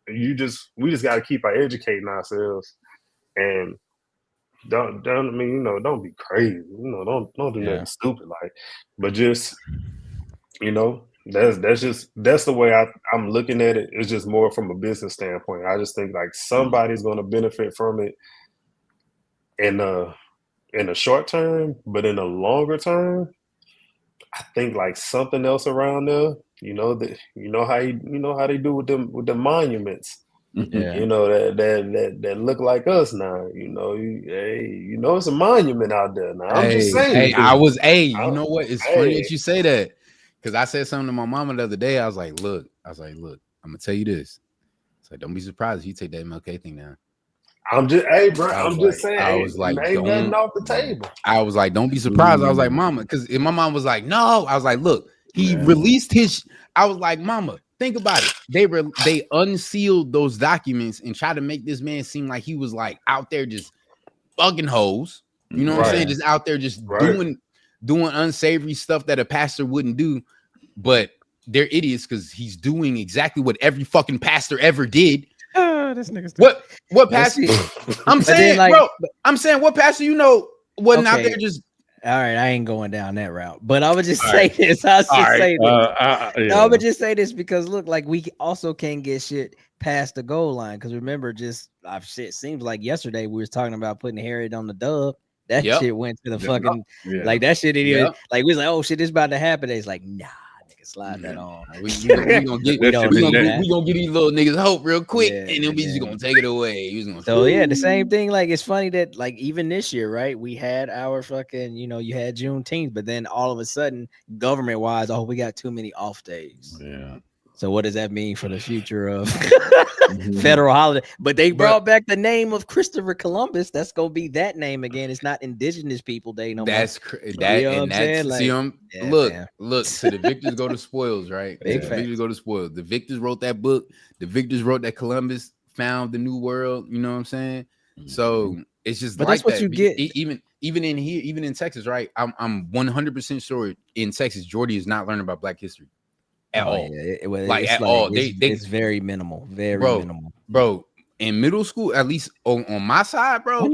We just gotta keep educating ourselves and don't be crazy. Don't do nothing stupid like. But just that's the way I'm looking at it. It's just more from a business standpoint. I just think like somebody's gonna benefit from it in the short term, but in the longer term, I think like something else around there. How they do with the monuments.
Yeah.
That look like us now. It's a monument out there now. I'm just saying.
You know what? It's funny that you say that, because I said something to my mama the other day. I was like, look, I'm gonna tell you this. It's like, don't be surprised if you take that MLK thing down.
I'm just saying.
I was like,
ain't nothing off the table.
I was like, don't be surprised. I was like, mama, because my mom was like, no. I was like, look, he released his. I was like, mama, think about it. They unsealed those documents and tried to make this man seem like he was like out there just fucking hoes. You know what I'm saying? Just out there just doing unsavory stuff that a pastor wouldn't do. But they're idiots because he's doing exactly what every fucking pastor ever did.
This nigga's
what pastor? I'm saying, like, bro. I'm saying, what pastor wasn't out there just.
All right, I ain't going down that route, but I would just say this. I would just say this because look, like we also can't get shit past the goal line because remember, shit seems like yesterday we was talking about putting Harriet on the dub. That shit went to the fucking like that shit. Like we was like, oh shit, this about to happen. It's like, nah. Slide that on.
We gonna get these little niggas hope real quick, and then we just gonna take it away.
The same thing. Like it's funny that like even this year, right? We had our fucking, you had Juneteenth, but then all of a sudden, government wise, we got too many off days.
Yeah.
So what does that mean for the future of federal holiday? But they brought back the name of Christopher Columbus. That's gonna be that name again. It's not Indigenous People Day no more.
Look. So the victors go to spoils, right? The victors go to spoils. The victors wrote that book. The victors wrote that Columbus found the new world. You know what I'm saying? So it's just, but like that's what you get. Even in here, even in Texas, right? I'm 100% sure in Texas, Jordy is not learning about Black history. At all. It's very minimal. Minimal. Bro, in middle school, at least on my side, bro. They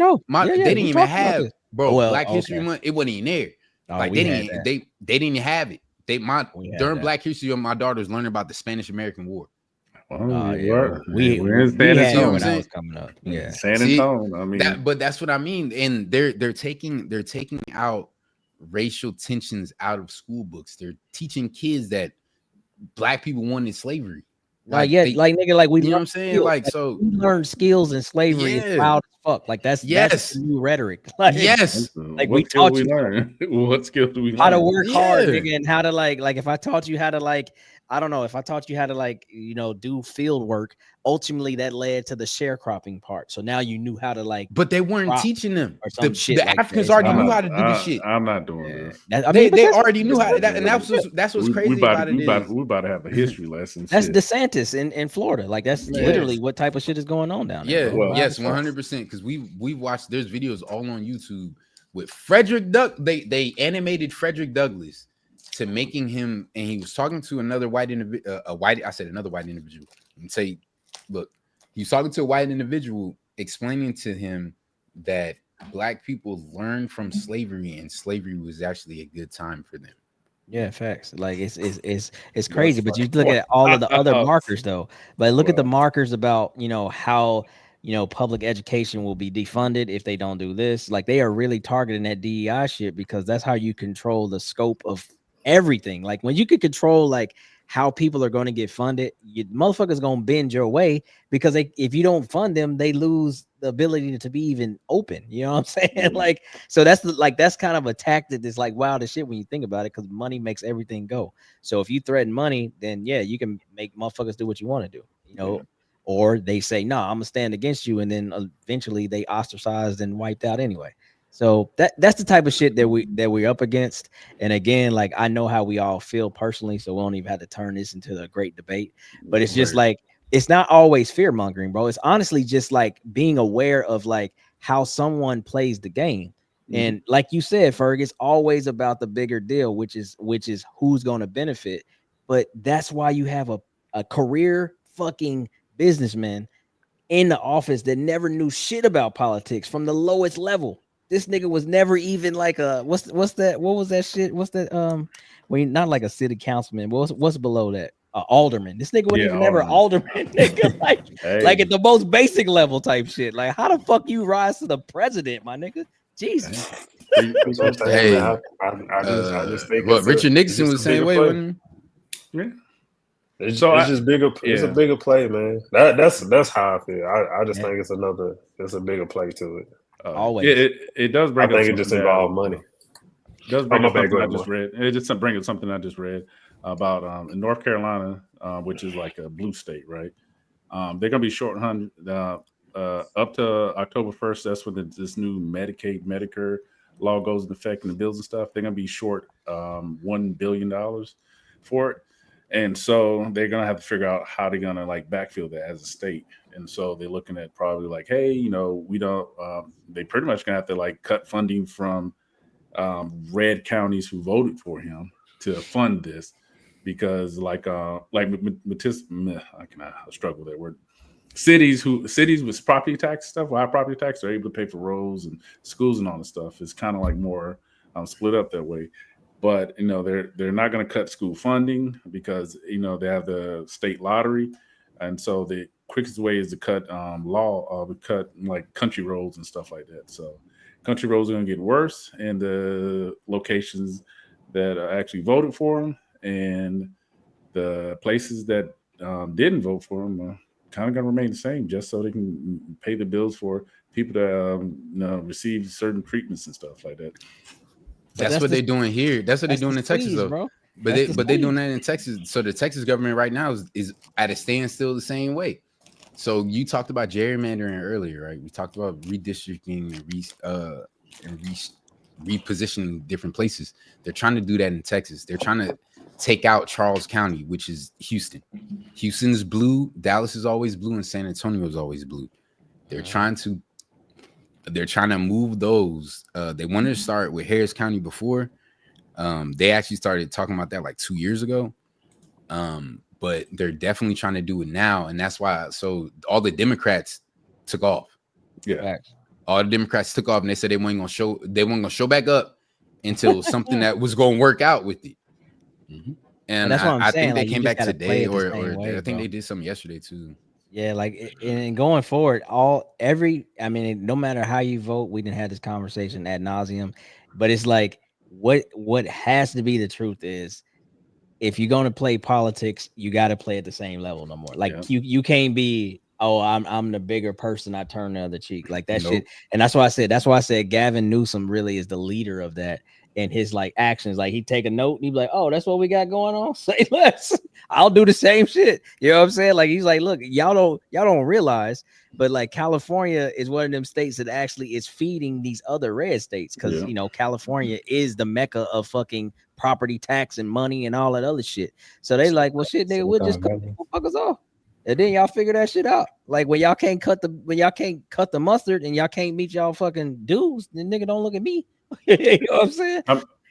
didn't even have Black History Month. It wasn't even there. Like they didn't have it. During Black History, my daughter's learning about the Spanish American War.
We're in San Antonio when I was coming up. Yeah, San Antonio. I mean,
but that's what I mean. And they're taking out racial tensions out of school books. They're teaching kids that Black people wanted slavery.
Like we,
you know what I'm saying?
Skills.
Like, so
we learned skills in slavery is proud as fuck. Like that's new rhetoric. Like, like we taught you
what skills do we learn?
How to work hard, nigga, and how to like if I taught you how to I don't know, if I taught you how to do field work, ultimately that led to the sharecropping part. So now you knew how to
but they weren't teaching them. The Africans already knew how to do the shit.
I'm not doing this.
They already knew how to, and that's what's crazy about it.
We're about to have a history lesson.
That's DeSantis in Florida. Like that's literally what type of shit is going on down there.
Yeah, yes, 100%. Because we watched. There's videos all on YouTube with Frederick Doug. They animated Frederick Douglass to making him, and he was talking to another white individual. I said another white individual, and say, look, he was talking to a white individual, explaining to him that Black people learned from slavery, and slavery was actually a good time for them.
Yeah, facts. Like it's crazy, but you look at all of the other markers though. But look at the markers about how public education will be defunded if they don't do this. Like they are really targeting that DEI shit because that's how you control the scope of everything. Like when you could control like how people are going to get funded, motherfuckers going to bend your way because if you don't fund them, they lose the ability to be even open. You know what I'm saying?
Mm-hmm.
Like, so that's kind of a tactic that's like wild as shit when you think about it, because money makes everything go. So if you threaten money, then yeah, you can make motherfuckers do what you want to do, you know. Or they say, no, I'm gonna stand against you, and then eventually they ostracized and wiped out anyway. So that's the type of shit that we're up against. And again, like, I know how we all feel personally, so we don't even have to turn this into a great debate. But it's just like, it's not always fear mongering, bro. It's honestly just like being aware of like how someone plays the game. And like you said, Ferg, it's always about the bigger deal, which is who's going to benefit. But that's why you have a career fucking businessman in the office that never knew shit about politics from the lowest level. This nigga was never even like a what's that? What was that shit? What's that? Well, not like a city councilman. What's below that? Alderman. This nigga wasn't even never alderman. Nigga, like at the most basic level type shit. Like, how the fuck you rise to the president, my nigga? Jesus.
That's what I'm saying, man. I just think
Richard Nixon was the same way, wasn't
he? Yeah.
It's just bigger. It's a bigger play, man. That's how I feel. I just think it's a bigger play to it.
Always.
It does bring.
I think it just involves money.
It does bring up something I just read. It just brings up something I just read about in North Carolina, which is like a blue state, right? They're gonna be short up to October 1st. That's when this new Medicaid, Medicare law goes into effect and the bills and stuff. They're gonna be short $1 billion for it. And so they're going to have to figure out how they're going to like backfill that as a state. And so they're looking at probably like, hey, you know, we don't, they pretty much going to have to like cut funding from red counties who voted for him to fund this, because I struggle with that word. Cities with property tax stuff, high property tax, are able to pay for roads and schools and all this stuff. It's kind of like more split up that way. But, you know, they're not going to cut school funding because, you know, they have the state lottery. And so the quickest way is to cut cut like country roads and stuff like that. So country roads are going to get worse in the locations that actually voted for them. And the places that didn't vote for them are kind of going to remain the same, just so they can pay the bills for people to receive certain treatments and stuff like that.
That's what they're doing here. That's what they're doing in Texas, though. Bro. But they're doing that in Texas. So the Texas government right now is at a standstill the same way. So you talked about gerrymandering earlier, right? We talked about redistricting and repositioning different places. They're trying to do that in Texas. They're trying to take out Charles County, which is Houston. Houston's blue. Dallas is always blue, and San Antonio is always blue. They're trying to move those. They wanted to start with Harris County before. They actually started talking about that like 2 years ago. But they're definitely trying to do it now. And that's why. So all the Democrats took off.
Yeah.
All the Democrats took off, and they said they weren't going to show back up until something that was going to work out with it. Mm-hmm. And
that's what I'm saying.
Think they
like,
came back today or
way,
I think they did something yesterday too.
Yeah, like, and going forward, no matter how you vote, we didn't have this conversation ad nauseum, but it's like what has to be the truth is, if you're gonna play politics, you got to play at the same level no more. Like you can't be, oh, I'm the bigger person, I turn the other cheek, like that shit. And that's why I said Gavin Newsom really is the leader of that. And his like actions, like he'd take a note and he'd be like, oh, that's what we got going on. Say less. I'll do the same shit. You know what I'm saying? Like, he's like, look, y'all don't realize, but like California is one of them states that actually is feeding these other red states, because you know, California is the mecca of fucking property tax and money and all that other shit. So they like, well, shit, nigga, we'll just cut motherfuckers off. And then y'all figure that shit out. Like, when y'all can't cut the mustard and y'all can't meet y'all fucking dues, then nigga, don't look at me. You know what I'm saying?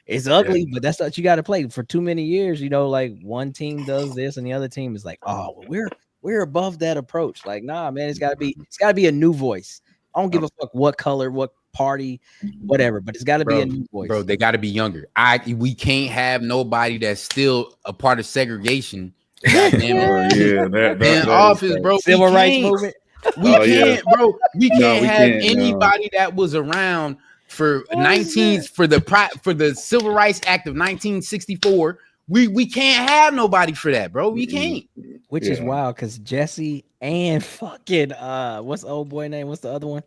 It's ugly, but that's what you got to play. For too many years, you know, like one team does this and the other team is like, oh, well, we're above that approach. Like, nah, man, it's gotta be a new voice. I don't give a fuck what color, what party, whatever, but it's gotta be a new voice.
Bro, they gotta be younger. We can't have nobody that's still a part of segregation. In office, bro.
Civil rights movement.
We can't, bro. We can't have anybody that was around for for the Civil Rights Act of 1964 We can't have nobody for that, bro. We can't.
Which is wild because Jesse and fucking what's the old boy name? What's the other one?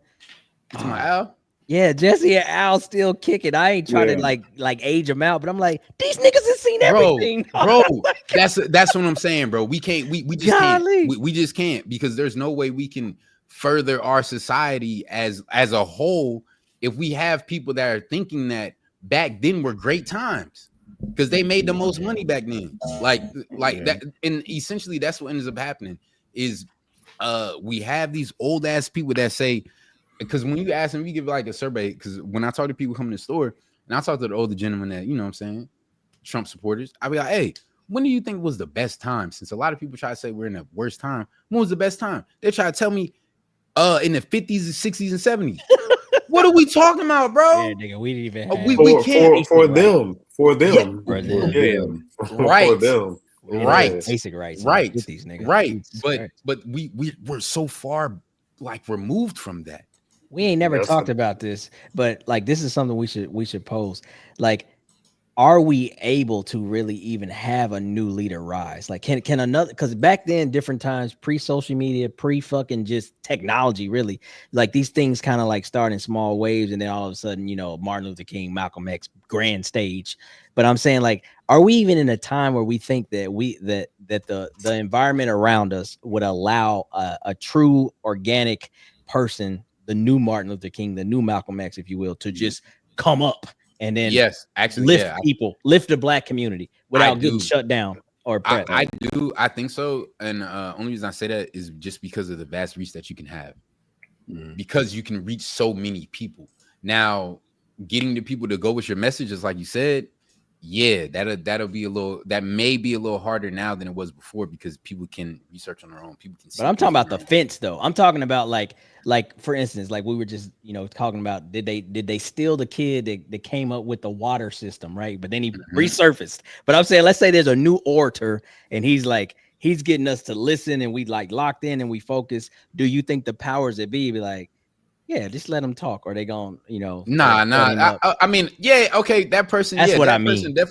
You talking about Al?
Yeah, Jesse and Al still kicking. I ain't trying to like age them out, but I'm like, these niggas have seen everything.
Bro, that's what I'm saying, bro. We can't, we just can't. We just can't, because there's no way we can further our society as a whole if we have people that are thinking that back then were great times because they made the most money back then. Like that, and essentially that's what ends up happening is we have these old ass people that say, because when you ask them, you give like a survey. Because when I talk to people coming to the store, and I talk to the older gentlemen that, you know what I'm saying, Trump supporters, I be like, hey, when do you think was the best time? Since a lot of people try to say we're in the worst time, when was the best time? They try to tell me in the 50s and 60s and 70s. What are we talking about, bro?
Yeah, nigga, we didn't even
we can't
for them.
Right. Right.
Basic rights.
Right.
With these niggas.
Right. But we're so far like removed from that.
We ain't never talked about this, but like this is something we should pose. Like, are we able to really even have a new leader rise? Like, can another? Because back then, different times, pre-social media, pre-fucking just technology, really, like these things kind of like start in small waves, and then all of a sudden, you know, Martin Luther King, Malcolm X, grand stage. But I'm saying, like, are we even in a time where we think that the environment around us would allow a true organic person, the new Martin Luther King, the new Malcolm X, if you will, to just come up and then lift the black community without getting shut down or pressed?
I think so. And only reason I say that is just because of the vast reach that you can have, because you can reach so many people. Now, getting the people to go with your messages, like you said, yeah, that'll be that may be a little harder now than it was before, because people can research on their own. People can.
But I'm talking about the fence, though. I'm talking about like for instance, like we were just talking about, did they steal the kid that came up with the water system, right? But then he resurfaced. But I'm saying, let's say there's a new orator and he's getting us to listen and we like locked in and we focus. Do you think the powers that be like, yeah, just let them talk, or they gonna,
Nah. I mean, yeah, okay, that person.
That's what I mean.
That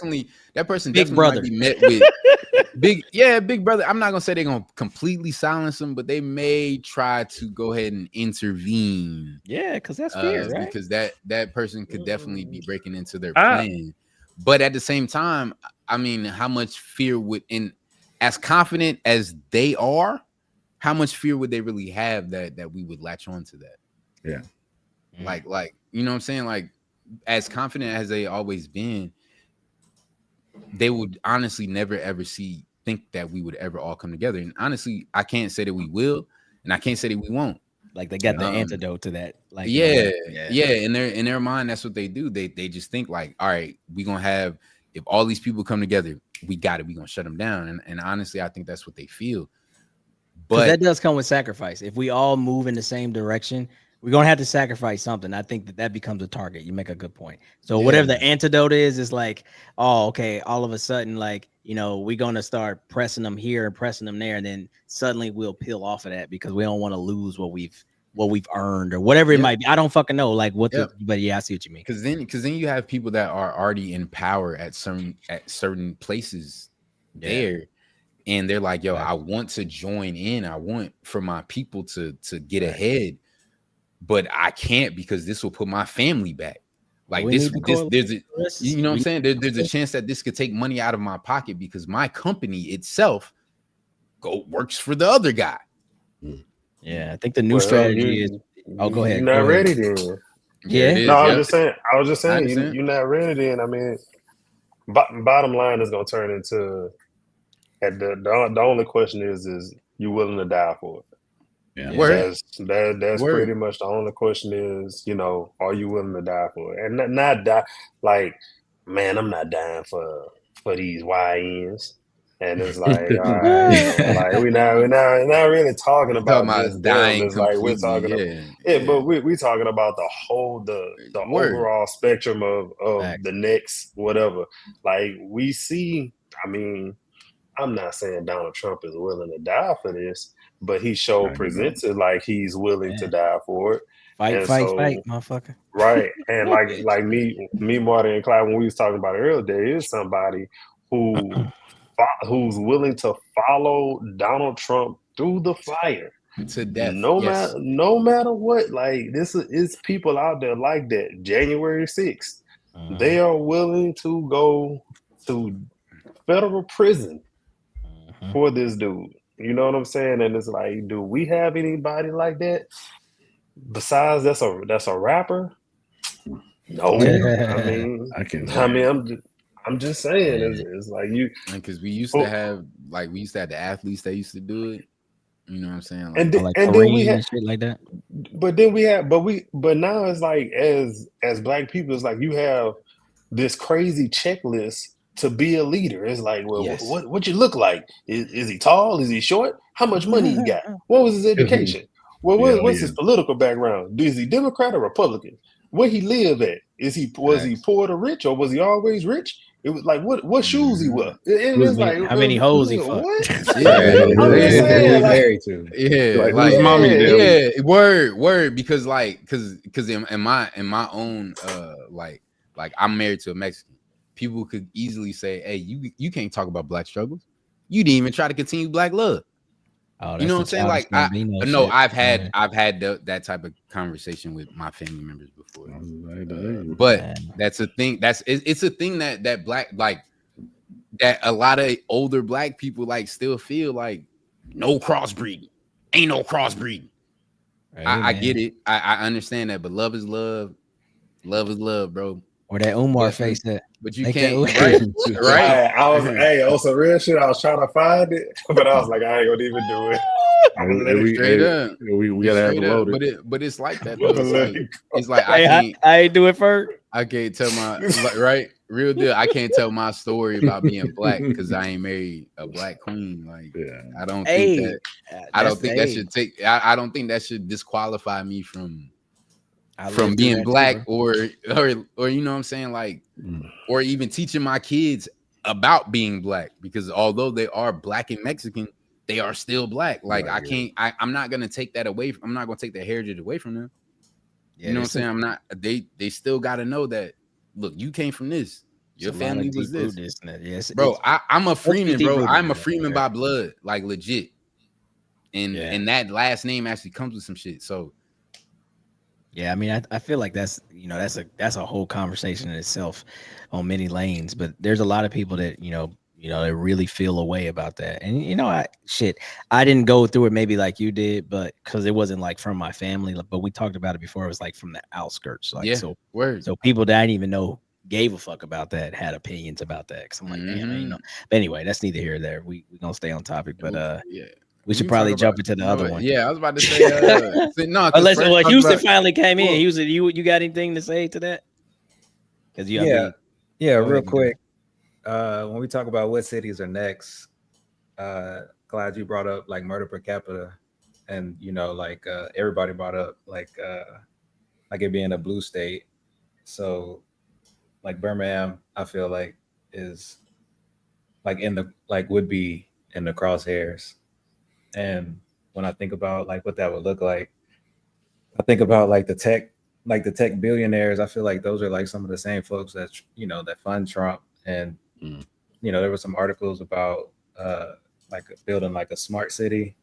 person
Big
definitely
brother.
might be met with big brother. I'm not gonna say they're gonna completely silence them, but they may try to go ahead and intervene.
Yeah, because that's fair, right?
Because that person could definitely be breaking into their plan. But at the same time, I mean, how much fear as confident as they are, how much fear would they really have that we would latch on to that?
Yeah.
Like, you know what I'm saying? Like, as confident as they always been, they would honestly never ever think that we would ever all come together. And honestly, I can't say that we will, and I can't say that we won't.
Like, they got the antidote to that. Like,
yeah. In their mind, that's what they do. They just think like, all right, we gonna have, if all these people come together, we got it. We gonna shut them down. And honestly, I think that's what they feel. But
that does come with sacrifice. If we all move in the same direction, we're gonna have to sacrifice something. I think that becomes a target. You make a good point. So whatever the antidote is like, oh, okay, all of a sudden, like, we're gonna start pressing them here and pressing them there, and then suddenly we'll peel off of that because we don't want to lose what we've earned or whatever it might be. I don't fucking know, like but yeah, I see what you mean.
Because then you have people that are already in power at certain places there. And they're like, yo, I want to join in. I want for my people to get ahead, but I can't because this will put my family back. Like there's a, you know what I'm saying? There's a chance that this could take money out of my pocket because my company itself works for the other guy.
Yeah, I think the new strategy is. Oh, go ahead.
You're not ready then.
Yeah.
No, I was just saying, you're not ready then. I mean, bottom line is gonna turn into. And the only question is you willing to die for it?
Yeah.
That's pretty much the only question is, are you willing to die for it? And not die like, man, I'm not dying for these YNs. And it's like, all right, like we're not really talking about just dying. It's like we're talking about but we talking about the whole the overall spectrum of the next whatever. Like we see, I mean, I'm not saying Donald Trump is willing to die for this, but he presents it like he's willing to die for it.
Fight, motherfucker.
Right. And like me, Marty, and Clyde, when we was talking about it earlier, there is somebody who's willing to follow Donald Trump through the fire
to death.
No
yes.
matter what. Like this is people out there like that. January 6th, they are willing to go to federal prison for this dude. You know what I'm saying? And it's like, do we have anybody like that? Besides, that's a rapper. No, I'm just saying, it's like you,
because we used to have the athletes that used to do it. You know what I'm saying?
and
like
then we had
shit like that.
But now it's like as black people, it's like you have this crazy checklist to be a leader. It's like, well,
Yes.
what you look like? Is he tall? Is he short? How much money he got? What was his education? Well, what's his political background? Is he Democrat or Republican? Where he live at? Was he poor to rich, or was he always rich? It was like what shoes he wear. And it's like
how many hoes he fucked.
What?
Yeah,
I'm just saying, like,
married to.
Yeah,
Like, who's mommy there?
Yeah, word, because in my own like I'm married to a Mexican. People could easily say, "Hey, you can't talk about black struggles. You didn't even try to continue black love."
Oh,
You know what I'm saying? Like, I've had that type of conversation with my family members before. But that's a thing. It's a thing that black, like, that a lot of older black people like still feel like no crossbreeding, ain't no crossbreeding. Hey, I get it. I understand that, but love is love. Love is love, bro.
Or that Umar face that.
But you can't, right?
I was, on some real shit. I was trying to find it, but I was like, I ain't gonna even do it.
We gotta have it loaded.
But it's like that. It's like
I do it first.
I can't tell my real deal. I can't tell my story about being black because I ain't married a black queen. Like, I don't think that. I don't think that should take. I don't think that should disqualify me from being black or you know what I'm saying, like, or even teaching my kids about being black, because although they are black and Mexican, they are still black. Like, I'm not gonna take that away. I'm not gonna take their heritage away from them. You know what I'm saying? They still got to know that. Look, you came from this. Your family was this.
Yes,
bro. I'm a Freeman, bro. I'm a Freeman by blood, like, legit. And that last name actually comes with some shit. So.
Yeah, I mean, I feel like that's a whole conversation in itself on many lanes. But there's a lot of people that they really feel a way about that. And I didn't go through it maybe like you did, but because it wasn't like from my family. But we talked about it before. It was like from the outskirts. Like, so people that I didn't even know gave a fuck about that had opinions about that. Because I'm like, damn, But anyway, that's neither here nor there. We gonna stay on topic, but we should probably jump into the other one.
Yeah, I was about to say no.
Unless Houston finally came in. Houston, you got anything to say to that? Because
real quick. When we talk about what cities are next, glad you brought up like murder per capita, and everybody brought up like it being a blue state. So like Birmingham, I feel like is like would be in the crosshairs. And when I think about like what that would look like, I think about like the tech billionaires. I feel like those are like some of the same folks that that fund Trump. And there were some articles about like building like a smart city,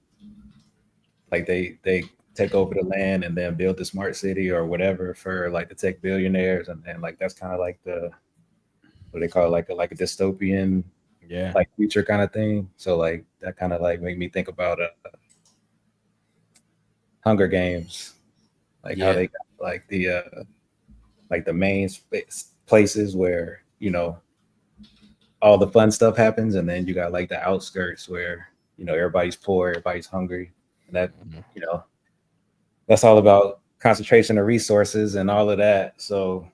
like they take over the land and then build the smart city or whatever for like the tech billionaires, and like that's kind of like what they call like a dystopian like future kind of thing. So like that kind of like made me think about Hunger Games, like how they got like the main places where all the fun stuff happens, and then you got like the outskirts where everybody's poor, everybody's hungry, and that that's all about concentration of resources and all of that. So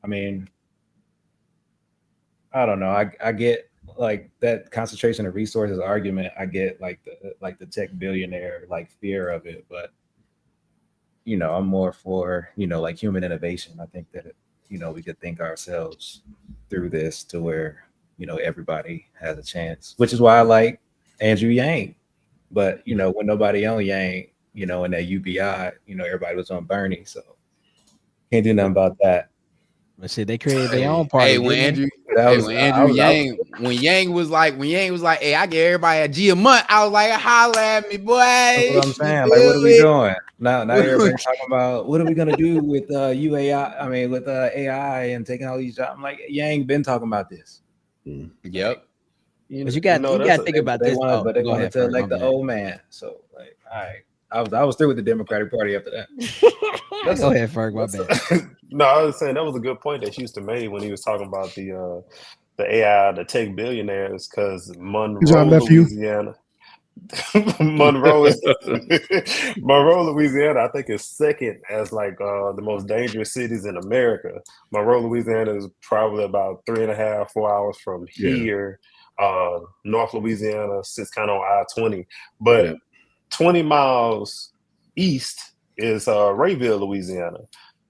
I mean, I don't know, I get like that concentration of resources argument. I get like the tech billionaire like fear of it, but I'm more for like human innovation. I think that we could think ourselves through this to where everybody has a chance, which is why I like Andrew Yang. But when nobody on Yang, in that UBI, everybody was on Bernie, so can't do nothing about that.
But shit, they created their own party.
Hey, when Andrew Hey, when Yang was like, hey, I get everybody a G a month, I was like, holla at me, boy.
That's what I'm saying. Like, what are we doing now? Now everybody's talking about what are we gonna do with UAI? I mean, with AI and taking all these jobs. I'm like, Yang been talking about this.
Yep.
But you got to think about this.
But they want to tell like the
bad.
old man. So like, all right, I was through with the Democratic Party after that.
Go ahead, Ferg. My bad.
No, I was saying that was a good point that Houston made when he was talking about the AI, the tech billionaires, because Monroe, Louisiana. Monroe, Louisiana, I think is second as like the most dangerous cities in America. Monroe, Louisiana is probably about 3.5, 4 hours from here. North Louisiana sits kind of on I-20, but 20 miles east is Rayville, Louisiana.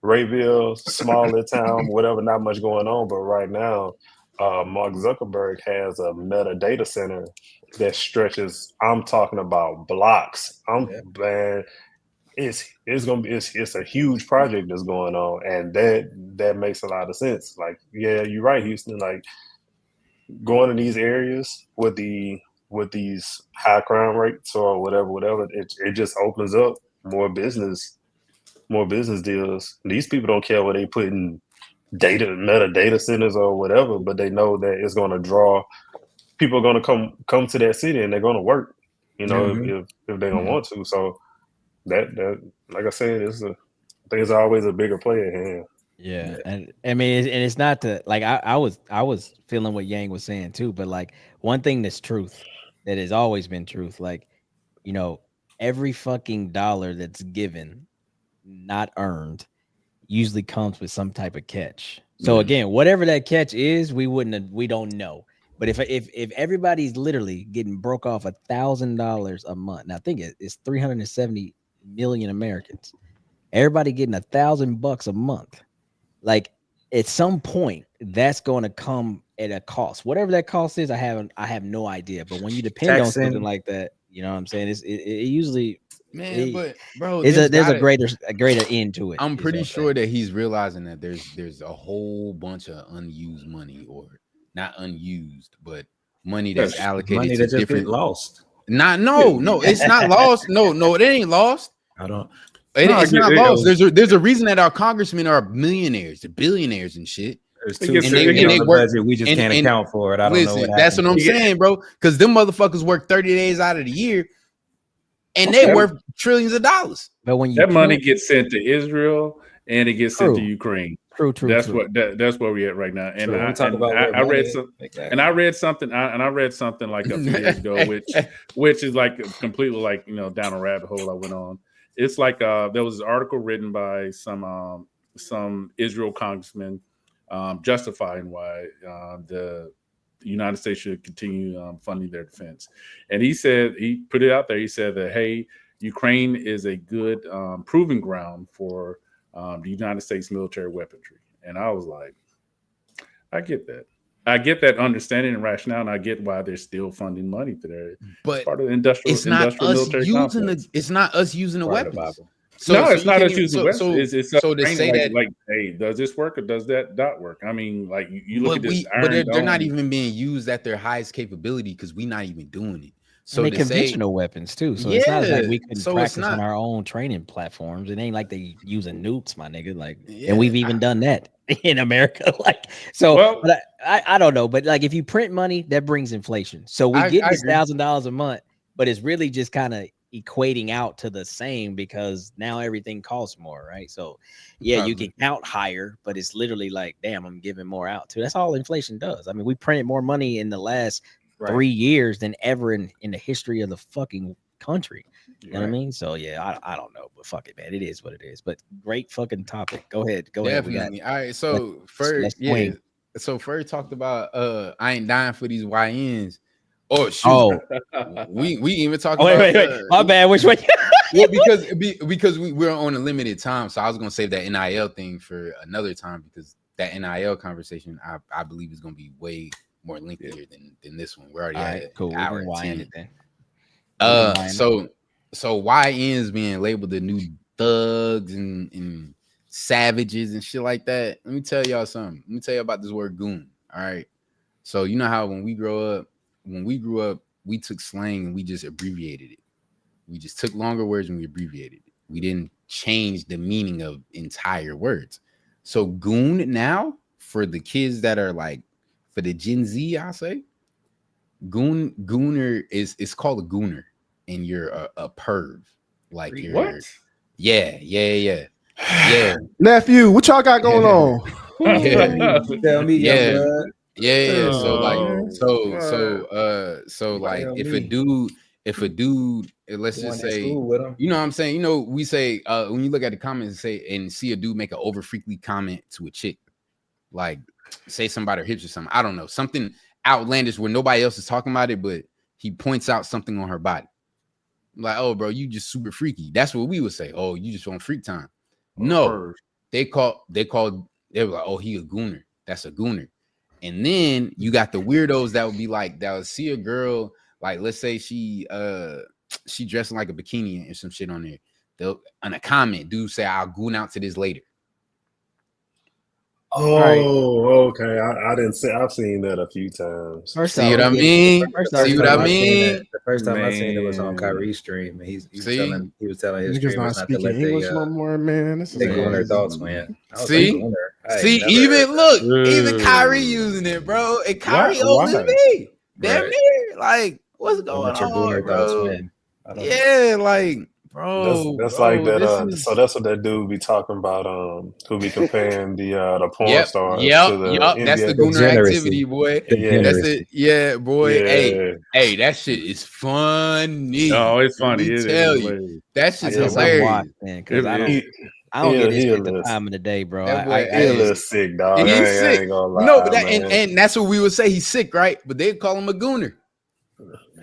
Rayville, smaller town, whatever, not much going on, but right now, Mark Zuckerberg has a meta data center that stretches. I'm talking about blocks. Man, it's a huge project that's going on, and that makes a lot of sense. Like, yeah, you're right, Houston. Like going to these areas with these high crime rates or whatever, it just opens up more business deals. These people don't care what they put in meta data centers or whatever, but they know that it's going to draw people are going to come to that city and they're going to work, if they don't want to. So that like I said, I think it's always a bigger play at hand.
Yeah, and I mean, it's not to like I was feeling what Yang was saying too, but like one thing that's truth that has always been truth, like every fucking dollar that's given, not earned, usually comes with some type of catch. So again, whatever that catch is, we don't know. But if everybody's literally getting broke off $1,000 a month, now I think it's 370 million Americans. Everybody getting $1,000 a month. Like at some point, that's going to come at a cost. Whatever that cost is, I have no idea. But when you depend on something like that, you know what I'm saying? It usually,
but bro,
there's a greater end to it.
I'm pretty sure that he's realizing that there's a whole bunch of unused money, or not unused, but money that's allocated to different
lost.
No, it's not lost. No, it ain't lost. It's not lost. There's a reason that our congressmen are millionaires, they're billionaires and shit.
There's two they work. We just can't account for it. I don't know what
that's what I'm saying, bro. Because them motherfuckers work 30 days out of the year, and they worth trillions of dollars.
But when
money gets sent to Israel and it gets sent to Ukraine.
True.
That's where we're at right now. And I read something like a few years ago, which is like completely like down a rabbit hole I went on. It's like there was an article written by some Israel congressman justifying why the United States should continue funding their defense. And he put it out there. He said that, hey, Ukraine is a good proving ground for the United States military weaponry. And I was like, I get that. I get that understanding and rationale, and I get why they're still funding money to their part of the industrial military complex.
It's not us using the weapons.
It's not us using weapons. It's so to say that, like, hey, does this work or does that not work? I mean, like, you look at this.
But they're not even being used at their highest capability because we're not even doing it.
So they conventional weapons too. So it's not like we can practice on our own training platforms. It ain't like they using nukes, my nigga. Like, and we've even done that in America. Like, so but I don't know. But like, if you print money, that brings inflation. So we get this $1,000 a month, but it's really just kind of equating out to the same because now everything costs more, right? So you can count higher, but it's literally like, damn, I'm giving more out too. That's all inflation does. I mean, we printed more money in the last 3 years than ever in the history of the fucking country. You know what I mean? So I don't know, but fuck it, man. It is what it is. But great fucking topic. Go ahead.
Definitely. All right. So Ferg, so Ferg talked about I ain't dying for these YNs. Oh shoot! We even talked about.
Wait. My bad. Which way?
Well, because we're on a limited time, so I was gonna save that NIL thing for another time because that NIL conversation I believe is gonna be way more lengthier than this one. We're already at
cool.
hour
then.
So YNs being labeled the new thugs and savages and shit like that. Let me tell y'all something. Let me tell you about this word goon. All right. So you know how when we grew up, we took slang and we just abbreviated it. We just took longer words and we abbreviated it. We didn't change the meaning of entire words. So goon now for the kids that are like for the Gen Z, I'll say gooner is it's called a gooner, and you're a perv. Like you're
What?
yeah.
Nephew, what y'all got going on?
Yeah.
Tell me, young
Yeah.
blood.
Yeah. So like
Oh,
so like
Tell
if a
me.
dude, let's
Going
just
to
say,
school with him.
you know what I'm saying? You know, we say when you look at the comments and say and see a dude make an over freaky comment to a chick, like say somebody hips or something. I don't know, something outlandish where nobody else is talking about it, but he points out something on her body. Like, oh, bro, you just super freaky. That's what we would say. Oh, you just on freak time. No, they were like, oh, he a gooner. That's a gooner. And then you got the weirdos that would be like, that would see a girl, like, let's say she dressing like a bikini and some shit on there. They'll on a comment, dude say, I'll goon out to this later.
Oh, okay. I didn't see. I've seen that a few times.
See what I mean? See what I mean?
The first time I seen it was on Kyrie's stream, and he was telling his
Niggas not
streamers not to
speaking
let
English no more, man. This is
they go on their
crazy.
thoughts, man. I was
See?
like,
Even Kyrie using it, bro. And Kyrie older than me. Damn near. Like, what's going on, bro? Yeah, like, bro.
That's
bro,
like that.
is...
So that's what that dude be talking about. Who be comparing the porn stars to the NBA.
That's the gooner activity, boy. That's it. Yeah, boy.
Yeah.
Hey, that shit is funny.
Oh, it's funny.
Let me tell you, that shit's hilarious.
Because I don't get this at the time of the day, bro.
That boy,
he a little sick, dog.
He's sick.
I ain't gonna lie,
no, but that
man.
and that's what we would say. He's sick, right? But they call him a gooner.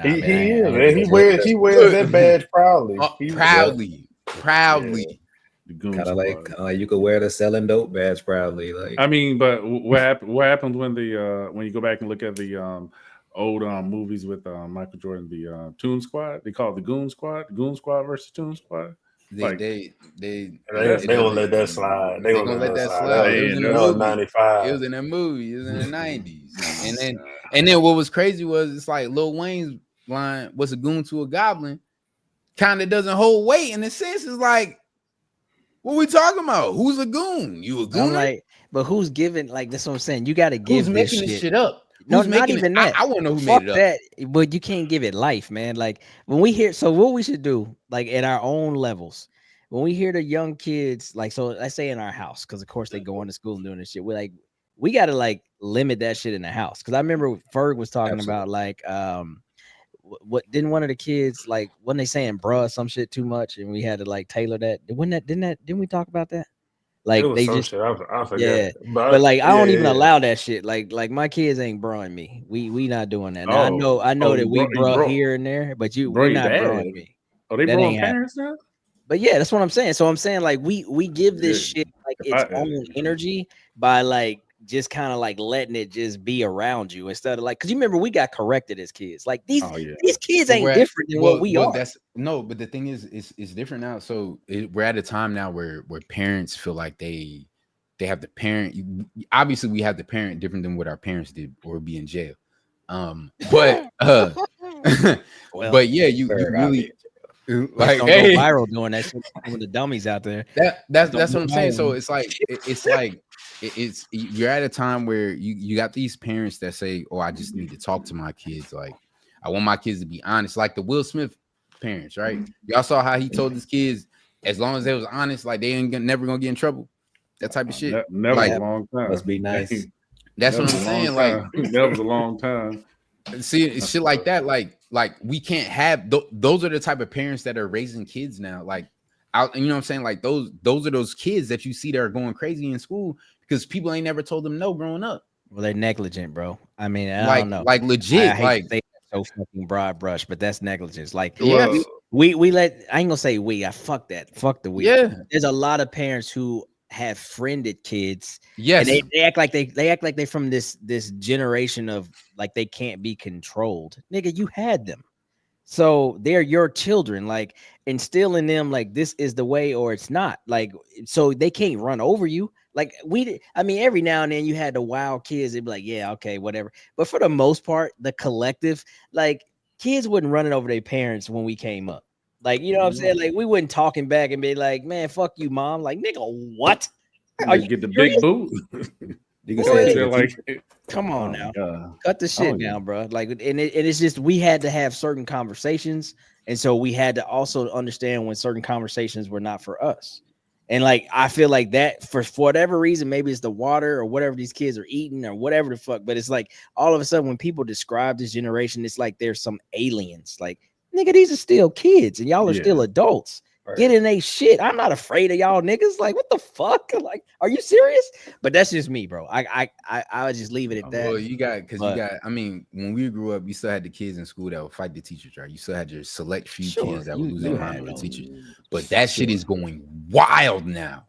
He is, man. He wears that badge proudly.
Proudly.
Kind of like you could wear the selling dope badge proudly. Like,
I mean, but what happens when when you go back and look at the old movies with Michael Jordan, the Toon Squad? They call it the Goon Squad, Goon Squad versus Toon Squad.
They gonna let that slide. They gonna let that slide.
It was in the
movie.
movie.
95.
It was in that movie. It was in the 90s. And then what was crazy was it's like Lil Wayne's line, "What's a goon to a goblin?" kind of doesn't hold weight in the sense. It's like, what we talking about? Who's a goon? You a goon?
I'm like, but who's giving? Like, that's what I'm saying. You got to give.
Who's making this shit up?
No, not even that.
I want to know who made it up.
That, but you can't give it life, man. Like when we hear, so what we should do, like at our own levels, when we hear the young kids, like, so let's say in our house, because of course they go into school and doing this shit. We got to like limit that shit in the house. Because I remember Ferg was talking about like, what didn't one of the kids like when they saying bruh some shit too much, and we had to like tailor that. Didn't we talk about that? Like they just shit,
I forget.
Yeah, but like I don't even allow that shit. Like my kids ain't bruhing me. We not doing that. Now, I know that we bruh here and there, but we not bruhing me.
Oh, they bruh parents now?
But yeah, that's what I'm saying. So I'm saying like we give this shit like its own energy by like just kind of like letting it just be around you instead of like, because you remember we got corrected as kids. Like these kids ain't different than what we are.
But the thing is, it's different now. So we're at a time now where parents feel like they have the parent. Obviously, we have the parent different than what our parents did, or be in jail. But yeah, you really.
Like, don't go viral doing that shit with the dummies out there.
That's what I'm saying. So it's like you're at a time where you got these parents that say, "Oh, I just need to talk to my kids. Like, I want my kids to be honest." Like the Will Smith parents, right? Y'all saw how he told his kids, as long as they was honest, like they ain't never gonna get in trouble. That type of shit.
Never
like,
a long time.
Must be nice.
That's what I'm saying. Like
that was a long time.
See, shit like that, like we can't have those are the type of parents that are raising kids now. Like, you know what I'm saying? Like those are those kids that you see that are going crazy in school because people ain't never told them no growing up.
Well, they're negligent, bro. I mean, I don't know.
Like legit,
I hate so fucking broad brush, but that's negligence. Like,
yeah,
we let. I ain't gonna say we. Fuck that. Fuck the we.
Yeah,
there's a lot of parents who have friended kids.
Yes,
and they act like they from this generation of like they can't be controlled. Nigga, you had them. So they're your children, like instill in them like this is the way or it's not. Like so they can't run over you. Like I mean, every now and then you had the wild kids, they'd be like, yeah, okay, whatever. But for the most part, the collective, like kids wouldn't run it over their parents when we came up. Like, you know what I'm saying? Like we wouldn't talking back and be like, man, fuck you, mom. Like, nigga, what? Are you
get the
serious?
big boot?
You can say it to
like,
come on now, cut the shit down, bro. Like, and it's just we had to have certain conversations, and so we had to also understand when certain conversations were not for us. And like, I feel like that for whatever reason, maybe it's the water or whatever these kids are eating or whatever the fuck. But it's like all of a sudden when people describe this generation, it's like there's some aliens. Like, nigga, these are still kids, and y'all are still adults. Get in a shit. I'm not afraid of y'all niggas. Like, what the fuck? Like, are you serious? But that's just me, bro. I would just leave it at that.
Well, you got. I mean, when we grew up, you still had the kids in school that would fight the teachers, right? You still had your select few kids that would lose their mind with the teachers. But that shit is going wild now.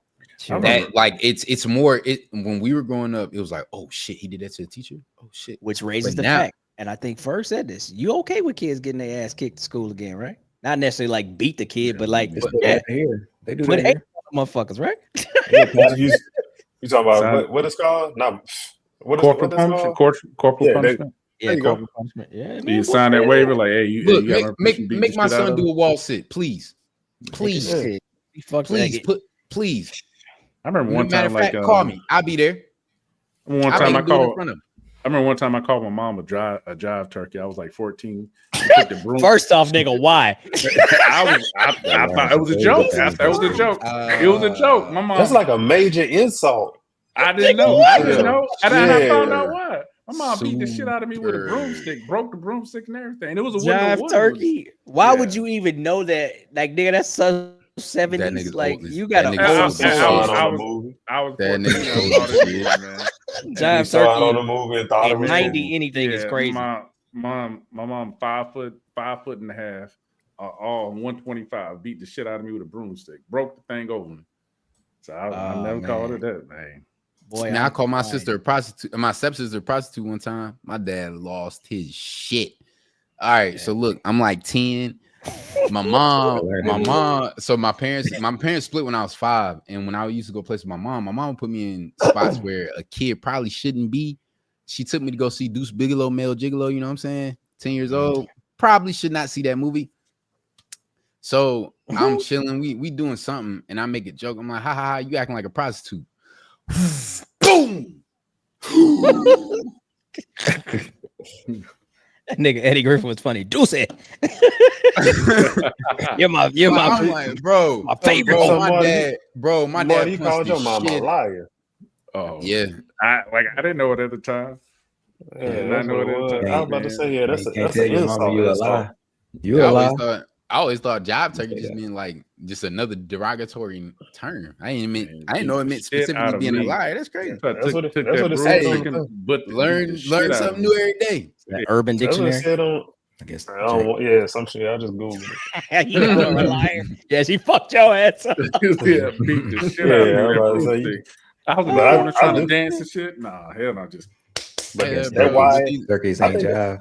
That like it's more. When we were growing up, it was like, oh shit, he did that to the teacher. Oh shit,
which raises the fact. And I think Ferg said this. You okay with kids getting their ass kicked to school again, right? Not necessarily like beat the kid, but like
here. They do that here.
Motherfuckers, right?
You talking about what it's called? No,
corporal punishment. Corporal punishment.
Yeah, corporal punishment. Yeah,
you sign that waiver, like, hey,
look, make my son do a wall sit, please, please.
I remember one time, like,
call me. I'll be there.
I remember one time I called my mom a jive turkey. I was like 14.
First off, nigga, why?
I thought it was a joke. It was a joke. It was a joke. My mom.
That's like a major insult.
I didn't know. And I found out why. My mom beat the shit out of me with a broomstick, broke the broomstick and everything. It was a
jive turkey. Why would you even know that? Like, nigga, that's so 70s. Like, you got a
I was that nigga man.
Jive turkey on the movie and thought it was 90 anything is crazy.
My mom 5 foot and a half, all 125, beat the shit out of me with a broomstick, broke the thing over me. So I never called her that, man.
Boy, now I called my sister a prostitute, my stepsister a prostitute one time. My dad lost his shit. All right, so look, I'm like 10. My mom. So my parents split when I was 5, and when I used to go places with my mom put me in spots where a kid probably shouldn't be. She took me to go see Deuce Bigalow, Male Gigolo. You know what I'm saying? 10 years old, probably should not see that movie. So I'm chilling. We doing something, and I make a joke. I'm like, ha ha ha, you acting like a prostitute. Boom.
Nigga Eddie Griffin was funny. Deuce it. you're my
like, bro,
my favorite.
My dad
he called your mom a liar.
Oh
yeah,
I didn't know it at the time.
I was about to say, that's an insult.
You a lie. You a lie.
I always thought job turkey just meant like just another derogatory term. I didn't know it meant specifically being a liar. That's crazy.
That's what it says.
But learn something new every day.
That Urban Dictionary.
I guess.
Some shit. I just Googled
it. You know, a liar. Yes, he fucked your ass up.
Beat the shit out of me. I was in the corner trying to dance and shit. Nah, hell no, just.
That why
turkeys ain't job.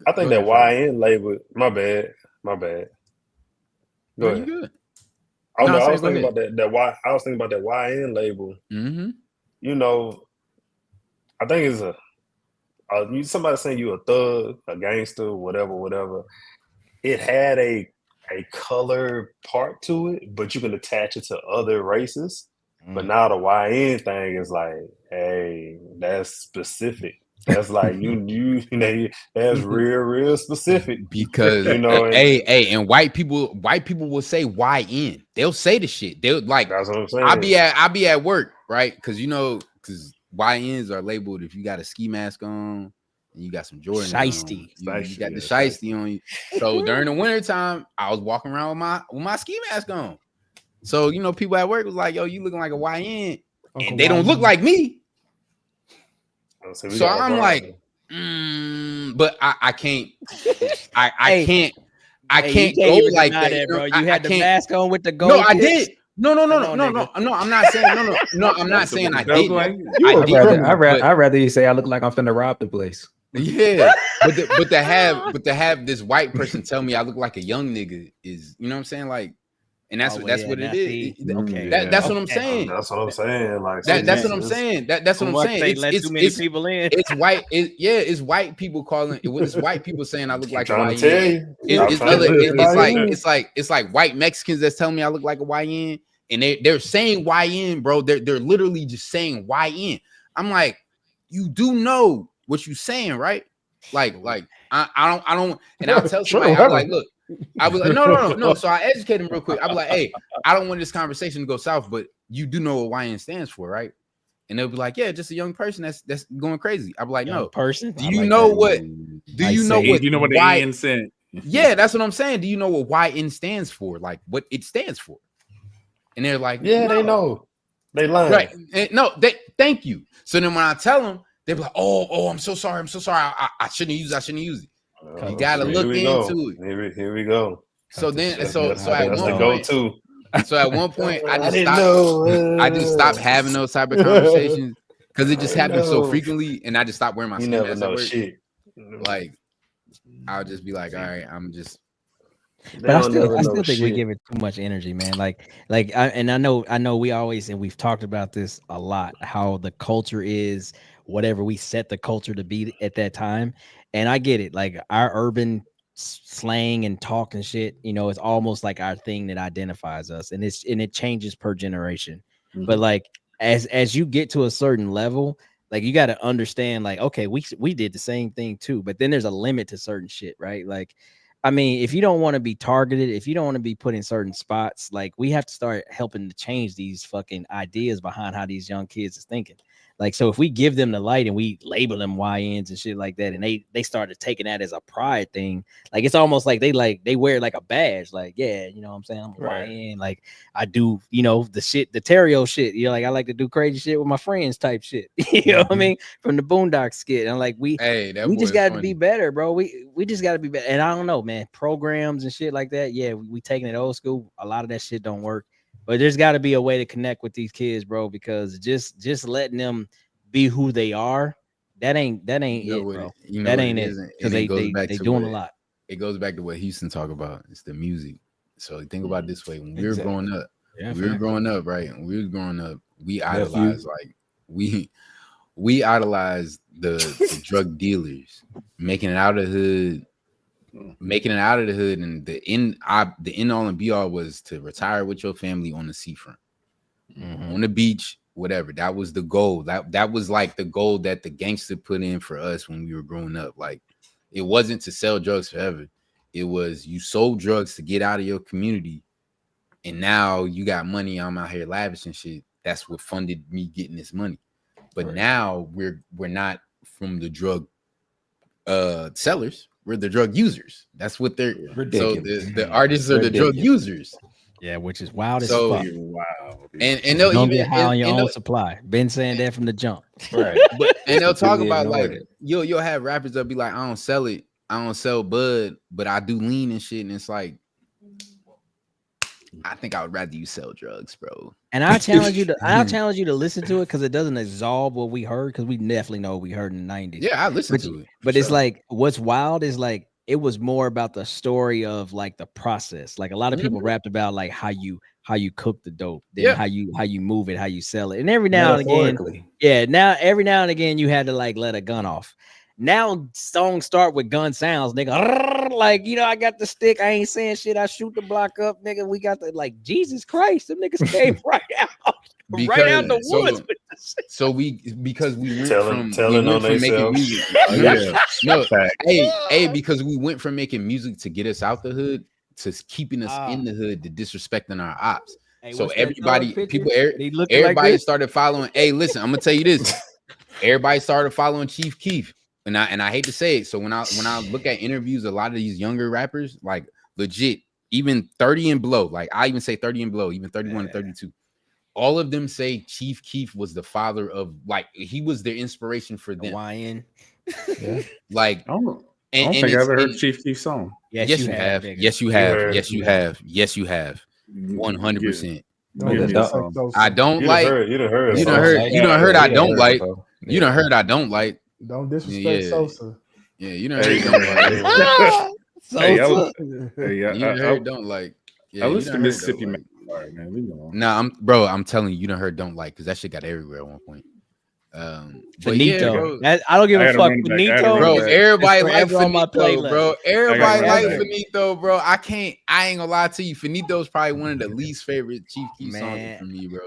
I think that YN label. My bad. Go ahead.
Good.
I was thinking about that. I was thinking about that YN label.
Mm-hmm.
You know, I think it's somebody saying you a thug, a gangster, whatever. It had a color part to it, but you can attach it to other races. But now the YN thing is like, hey, that's specific. That's like you know, that's real specific
because you know. And white people will say YN. They'll say the shit. They'll like.
That's what I'm saying.
I'll be at work, right? Because YNs are labeled if you got a ski mask on and you got some Jordan.
Shiesty.
You got the shiesty on you. So during the wintertime, I was walking around with my ski mask on. So you know, people at work was like, "Yo, you looking like a YN," and they don't look like me. So I'm like, but I can't. I can't go like that,
bro. You had the mask on with the gold.
No, I did. No. I'm not saying. No, I'm not saying I didn't.
I'd rather you say I look like I'm finna rob the place.
Yeah, but to have this white person tell me I look like a young nigga is, you know what I'm saying? Like, and that's what it is.
Okay,
That's what I'm saying.
That's what I'm saying. Like
That's what I'm saying. That's what I'm saying.
Let too many people in.
It's white. It's white people calling. It's white people saying I look like a
trying to tell
YN.
you.
It's like white Mexicans that's telling me I look like a YN, and they're saying YN, bro. They're literally just saying YN. I'm like, you do know what you're saying, right? Like I don't, and I'll tell somebody, I'm like, look, I was like, no. So I educate them real quick. I'll be like, hey, I don't want this conversation to go south, but you do know what YN stands for, right? And they'll be like, yeah, just a young person that's going crazy. I'll be like, no
person.
Do you know what? Do you know what?
You know what the YN said?
Yeah, that's what I'm saying. Do you know what YN stands for? Like what it stands for? And they're like,
yeah, they know. They lying.
Right. And no, thank you. So then when I tell them, they're like, oh, I'm so sorry. I shouldn't use it. You gotta look into
it. Here we go.
So then,
that's
at one point, so at one point, I just stopped having those type of conversations because it just happens so frequently, and I just stopped wearing my skin
never know shit.
Like, I'll just be like, all right, I'm just.
But I still think we give it too much energy, man. I know we always, and we've talked about this a lot, how the culture is whatever we set the culture to be at that time. And I get it. Like our urban slang and talk and shit, you know, it's almost like our thing that identifies us, and it changes per generation. Mm-hmm. But like as you get to a certain level, like you got to understand, like, okay, we did the same thing too, but then there's a limit to certain shit, right? Like, I mean, if you don't want to be targeted, if you don't want to be put in certain spots, like we have to start helping to change these fucking ideas behind how these young kids is thinking. Like, so if we give them the light and we label them YNs and shit like that, and they started taking that as a pride thing, like it's almost like they wear like a badge, like, yeah, you know what I'm saying? I'm a YN, like I do, you know, the Terrio shit, you know, like I like to do crazy shit with my friends type shit, you know what I mean? From the Boondock skit. And like we just got to be better, bro. We just got to be better. And I don't know, man, programs and shit like that. Yeah, we taking it old school. A lot of that shit don't work. But there's got to be a way to connect with these kids, bro, because just letting them be who they are, that ain't it, bro. That ain't it. Because they doing a lot.
It goes back to what Houston talk about. It's the music. So think about it this way: when we were growing up, right? When we were growing up, we idolized we idolized the drug dealers making it out of the hood. And the end all and be all was to retire with your family on the seafront, on the beach, whatever. That was the goal. That was like the goal that the gangster put in for us when we were growing up. Like, it wasn't to sell drugs forever. It was you sold drugs to get out of your community, and now you got money. I'm out here lavish and shit. That's what funded me getting this money. But now we're not from the drug sellers. We're the drug users. That's what they're. Ridiculous. So the artists are the drug users.
Yeah, which is wild as fuck.
Wow. And they'll
don't get high on your own supply. Been saying that from the jump.
Right. And they'll talk about like you'll have rappers that'll be like, I don't sell it. I don't sell bud, but I do lean and shit. And it's like, I think I would rather you sell drugs, bro.
And I challenge you to listen to it because it doesn't absolve what we heard, because we definitely know what we heard in the 90s.
Yeah, I listened to it.
But it's like, what's wild is like it was more about the story of like the process. Like a lot of people rapped about like how you cook the dope, then how you move it, how you sell it. And every now and again, you had to like let a gun off. Now songs start with gun sounds, nigga. Like, you know, I got the stick. I ain't saying shit. I shoot the block up, nigga. We got the, like, Jesus Christ. Them niggas came right out the woods.
Because we went
telling
from
on
making music. Because we went from making music to get us out the hood to keeping us in the hood, to disrespecting our ops. Hey, so everybody started following. Hey, listen, I'm gonna tell you this. Everybody started following Chief Keef. And I hate to say it. So when I look at interviews, a lot of these younger rappers, like legit, even 30 and below, like I even say 30 and below, even 31 and 32, all of them say Chief Keef was the father of, like, he was their inspiration for them.
YN.
Yeah. Like,
I don't think I ever heard Chief Keef's song.
Yes, you have. Yes, you have. Yes, you have. Yes, you have. 100%. I don't like. You done heard. I don't like. You done heard. I don't like.
Don't disrespect Sosa.
Yeah, you done heard don't like.
Sosa.
You done heard don't like. Yeah,
I
you
listen to
done heard
Mississippi
don't
Man.
like.
All right, man, leave me alone.
Nah, I'm telling you, you done heard don't like because that shit got everywhere at one point. But yeah,
Finito.
bro.
I don't give
I
a
had to
fuck.
run back. I had to
Finito,
run
Bro,
back.
everybody like
forever on my
Finito, bro. Everybody
run
like
back.
Finito, bro. I ain't gonna lie to you. Finito's probably one of the least favorite Chief Keef songs for me, bro.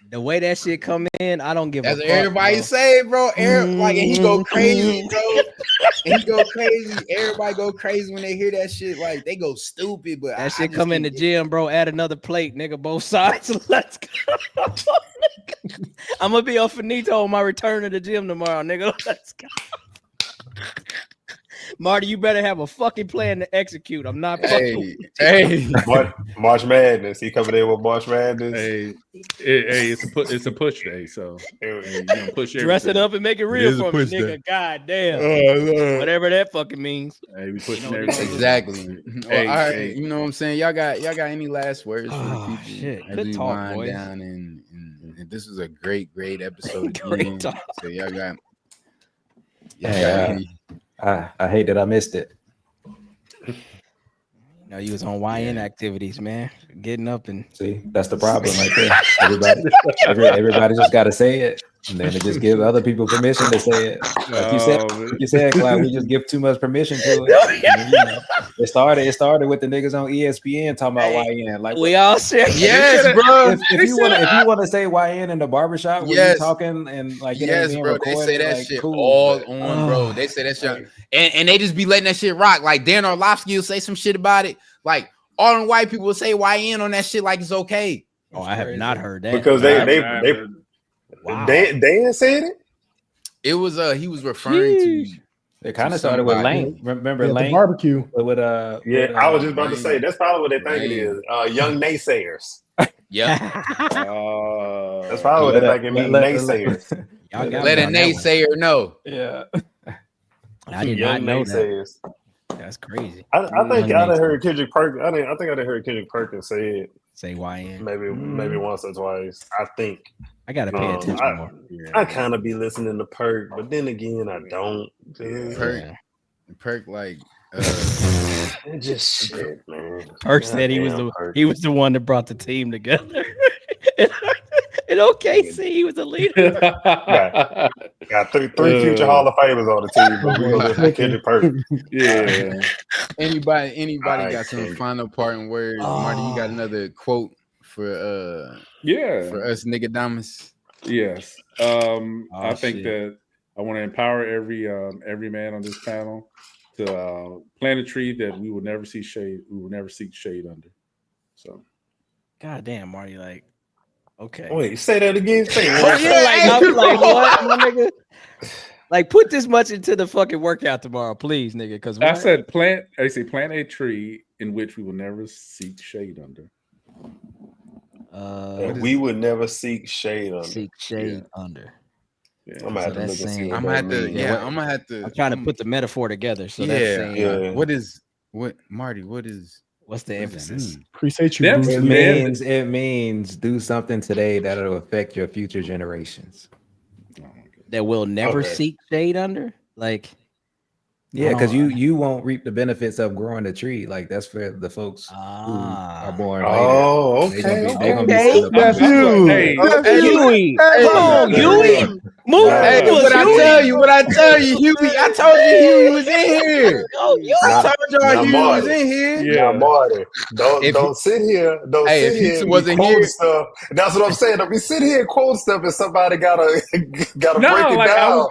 the way that shit come in, I don't give a
That's
fuck.
what everybody
bro.
say, bro. Like, and he go crazy, bro. And he go crazy. Everybody go crazy when they hear that shit. Like, they go stupid, but
That
I
shit
just
come in the
can't
gym, bro. Add another plate, nigga. Both sides. Let's go. I'm gonna be on Finito on my return to the gym tomorrow, nigga. Let's go. Marty, you better have a fucking plan to execute. I'm not fucking.
Hey.
March Madness. He coming in with March Madness.
Hey, it's a push day, so you gonna push
Dress it
everything.
up and make it real
is a
for me,
push
nigga.
day.
God damn. Whatever that fucking means.
Hey, we pushing
know
everything.
Exactly. Well,
Hey,
all right,
hey.
you know what I'm saying? Y'all got any last words for the
Oh,
people
shit.
as
Good
we
talk,
wind
boys.
down and this was a great episode
Great
again.
talk.
So y'all got
Hey, I hate that I missed it.
You know, you was on YN activities, man. Getting up and
See, that's the problem right there. Everybody just got to say it, and then it just gives other people permission to say it. Like you said, Clyde, we just give too much permission to it. And, you know, it started with the niggas on ESPN talking about YN. Like
we all said,
yes, bro.
If you want to say YN in the barbershop when you talking and like it ain't being
bro.
recorded,
They say that
like,
shit
cool,
all
but,
on, bro. They say that shit, and they just be letting that shit rock. Like Dan Orlovsky will say some shit about it. Like all the white people will say YN on that shit like it's okay.
Oh, I have not heard that.
Because
wow.
Dan said it.
It was he was referring to.
It kind of started with Lane. Remember Lane?
The barbecue.
With
I was just about to say that's probably what they think it is. Young naysayers.
Yep.
That's probably what they think it means. Naysayers.
Let a naysayer know.
Yeah.
I did not know that. That's crazy.
I think I done heard Kendrick Perkins. I think I done heard Kendrick Perkins say it.
Say YN.
Maybe once or twice. I think.
I gotta pay attention more.
I kind of be listening to Perk, but then again, I don't.
Perk like
just shit, man.
Perk said he was the one that brought the team together. In OKC, he was the leader.
Got three future Hall of Famers on the team, but we gonna let Kendrick Perk.
Yeah.
Anybody got some final parting words? Marty, you got another quote for us nigga damas?
Yes. I think that I want to empower every man on this panel to plant a tree that we will never see shade. We will never seek shade under. So,
God damn, Marty, like, okay.
Wait, say that again. Say
I'm like, what, my nigga? Like, put this much into the fucking workout tomorrow, please, nigga. Because
I said plant a tree in which we will never seek shade under.
We would never seek shade
under.
Yeah. I'm gonna have to look and see.
I'm gonna have to.
I'm trying to put the metaphor together. So that's saying,
Marty?
What's the emphasis?
Appreciate you.
It means do something today that'll affect your future generations.
That will never seek shade under, like.
Yeah, because you won't reap the benefits of growing a tree. Like that's for the folks who are born later.
Oh, okay.
They're gonna be
That's you.
Huey. Come on, Huey. Move.
Hey, what I tell you, Huey. I told you Huey was in here. I told y'all Huey was in here.
Yeah, Marty. Don't sit here. Don't sit here.
If wasn't here,
stuff. That's what I'm saying. Don't be sitting here quoting stuff and somebody gotta break it down.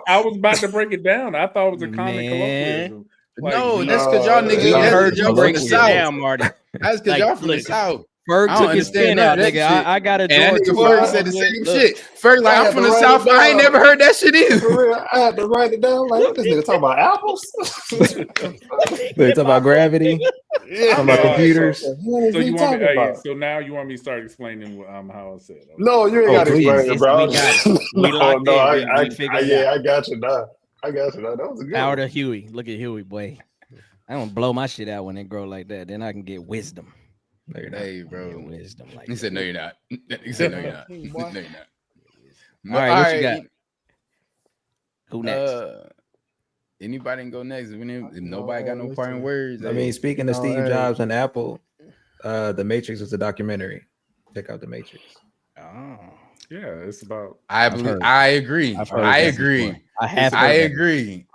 I was about to break it down. I thought it was a common colloquialism.
No, that's because y'all niggas heard y'all from the South,
Marty.
That's because y'all from the South.
Ferg took his spin out, nigga. I got to do it.
Ferg said the same shit. Ferg like, I'm from the South. I ain't never heard that shit either.
For real, I had to write it down. Like, what this nigga talking about? Apples?
They talk about gravity. Talking about computers.
So you want me? So now you want me to start explaining how I said it?
No, you ain't got to explain it, bro.
We got it. We locked in.
I got you now. That was a good
power to Huey. Look at Huey, boy. I don't blow my shit out when it grow like that. Then I can get wisdom.
Hey, bro.
Wisdom. Like
he said, no, you're not. He said, no, you're not. No, you're not.
All right, what you got? Who next?
Anybody can go next. If nobody got no parting words.
I mean, speaking of Steve Jobs and Apple, The Matrix is a documentary. Check out The Matrix.
Oh.
Yeah, it's about.
I agree. I agree. I agree.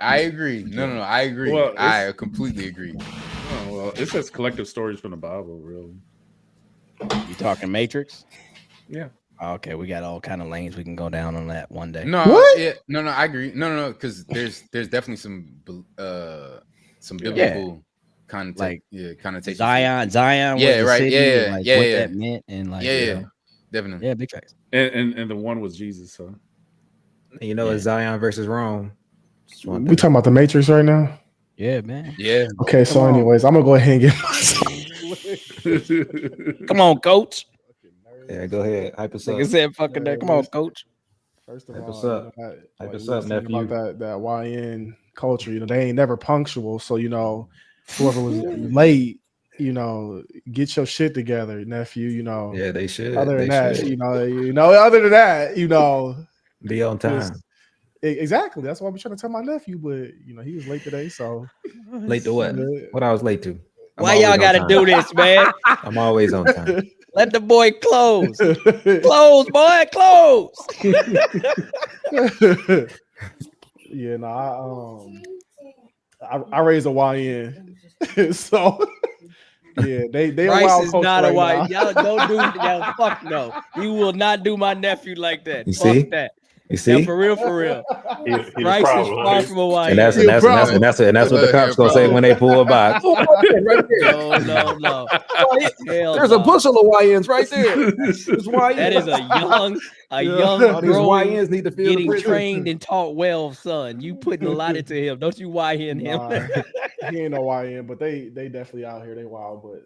No. I agree.
Well,
I completely agree.
Oh, well, it says collective stories from the Bible. Really.
You talking Matrix?
Yeah.
Okay, we got all kind of lanes we can go down on that one day.
No,
What?
yeah, no, I agree. No, because there's definitely some biblical connotation.
Zion was the city, and what that meant, and
definitely.
Yeah, big facts.
And the one was Jesus, so
You know, it's Zion versus Rome.
We talking about the Matrix right now?
Yeah, man.
Yeah.
Okay, so anyways, I'm gonna go ahead and get myself.
Come on, coach.
Yeah, go ahead. Hype us up.
Like I said, fucking that. Come on, coach.
First of
Hype
all,
us up. Hype us up, nephew.
About that YN culture, they ain't never punctual. So whoever was late, get your shit together, nephew.
Yeah, they should.
Other than that,
be on time.
Exactly. That's what I'm trying to tell my nephew, but he was late today. So
late to what? What I was late to?
Why y'all got to do this, man?
I'm always on time.
Let the boy close. Close, boy, close.
Yeah, no, I raised a YN, so yeah, they
Bryce
wild
is
coach
not
right
a YN.
now.
Y'all don't do y'all. Fuck no. You will not do my nephew like that.
You
fuck
see?
that.
You see?
Now, for real.
Bryce
is far from a YN.
And that's what the cops gonna say when they pull a box.
Right there.
No.
There's a bushel of YNs right there.
That is a young
all these YNs need to feel
getting trained and taught well, son. You putting a lot into him. Don't you YN him?
He ain't no YN, but they definitely out here. They wild, but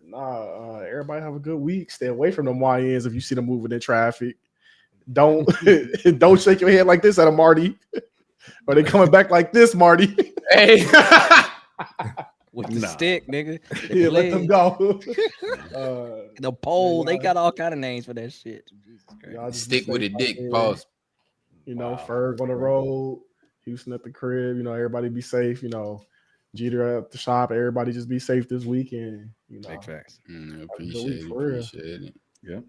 everybody have a good week. Stay away from them YNs if you see them moving in traffic. Don't shake your head like this at a Marty. Or they coming back like this, Marty.
Hey.
With the stick, nigga.
Yeah, let them go.
The pole, they got all kind of names for that shit.
Stick with a dick. Pause.
Ferg on the road, Houston at the crib. Everybody be safe. Jeter at the shop. Everybody just be safe this weekend.
Big facts.
Appreciate it.
Yeah.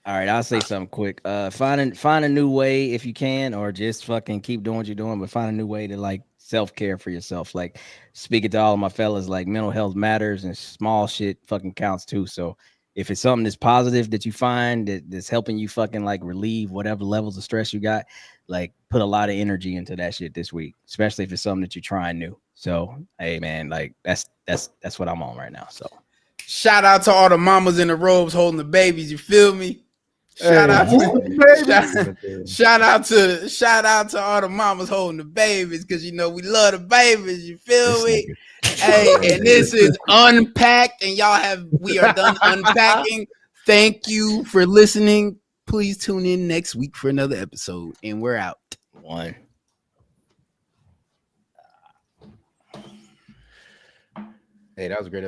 All right, I'll say something quick. Find a new way if you can, or just fucking keep doing what you're doing, but find a new way to self-care for yourself. Speaking to all of my fellas, mental health matters and small shit fucking counts too. So if it's something that's positive that you find that's helping you fucking relieve whatever levels of stress you got, put a lot of energy into that shit this week, especially if it's something that you're trying new. So hey man, that's what I'm on right now. So
shout out to all the mamas in the robes holding the babies. You feel me? Shout out to all the mamas holding the babies, because we love the babies. You feel me? Hey, and this is Unpacked, and we are done unpacking. Thank you for listening. Please tune in next week for another episode, and we're out.
One.
Hey, that was a great.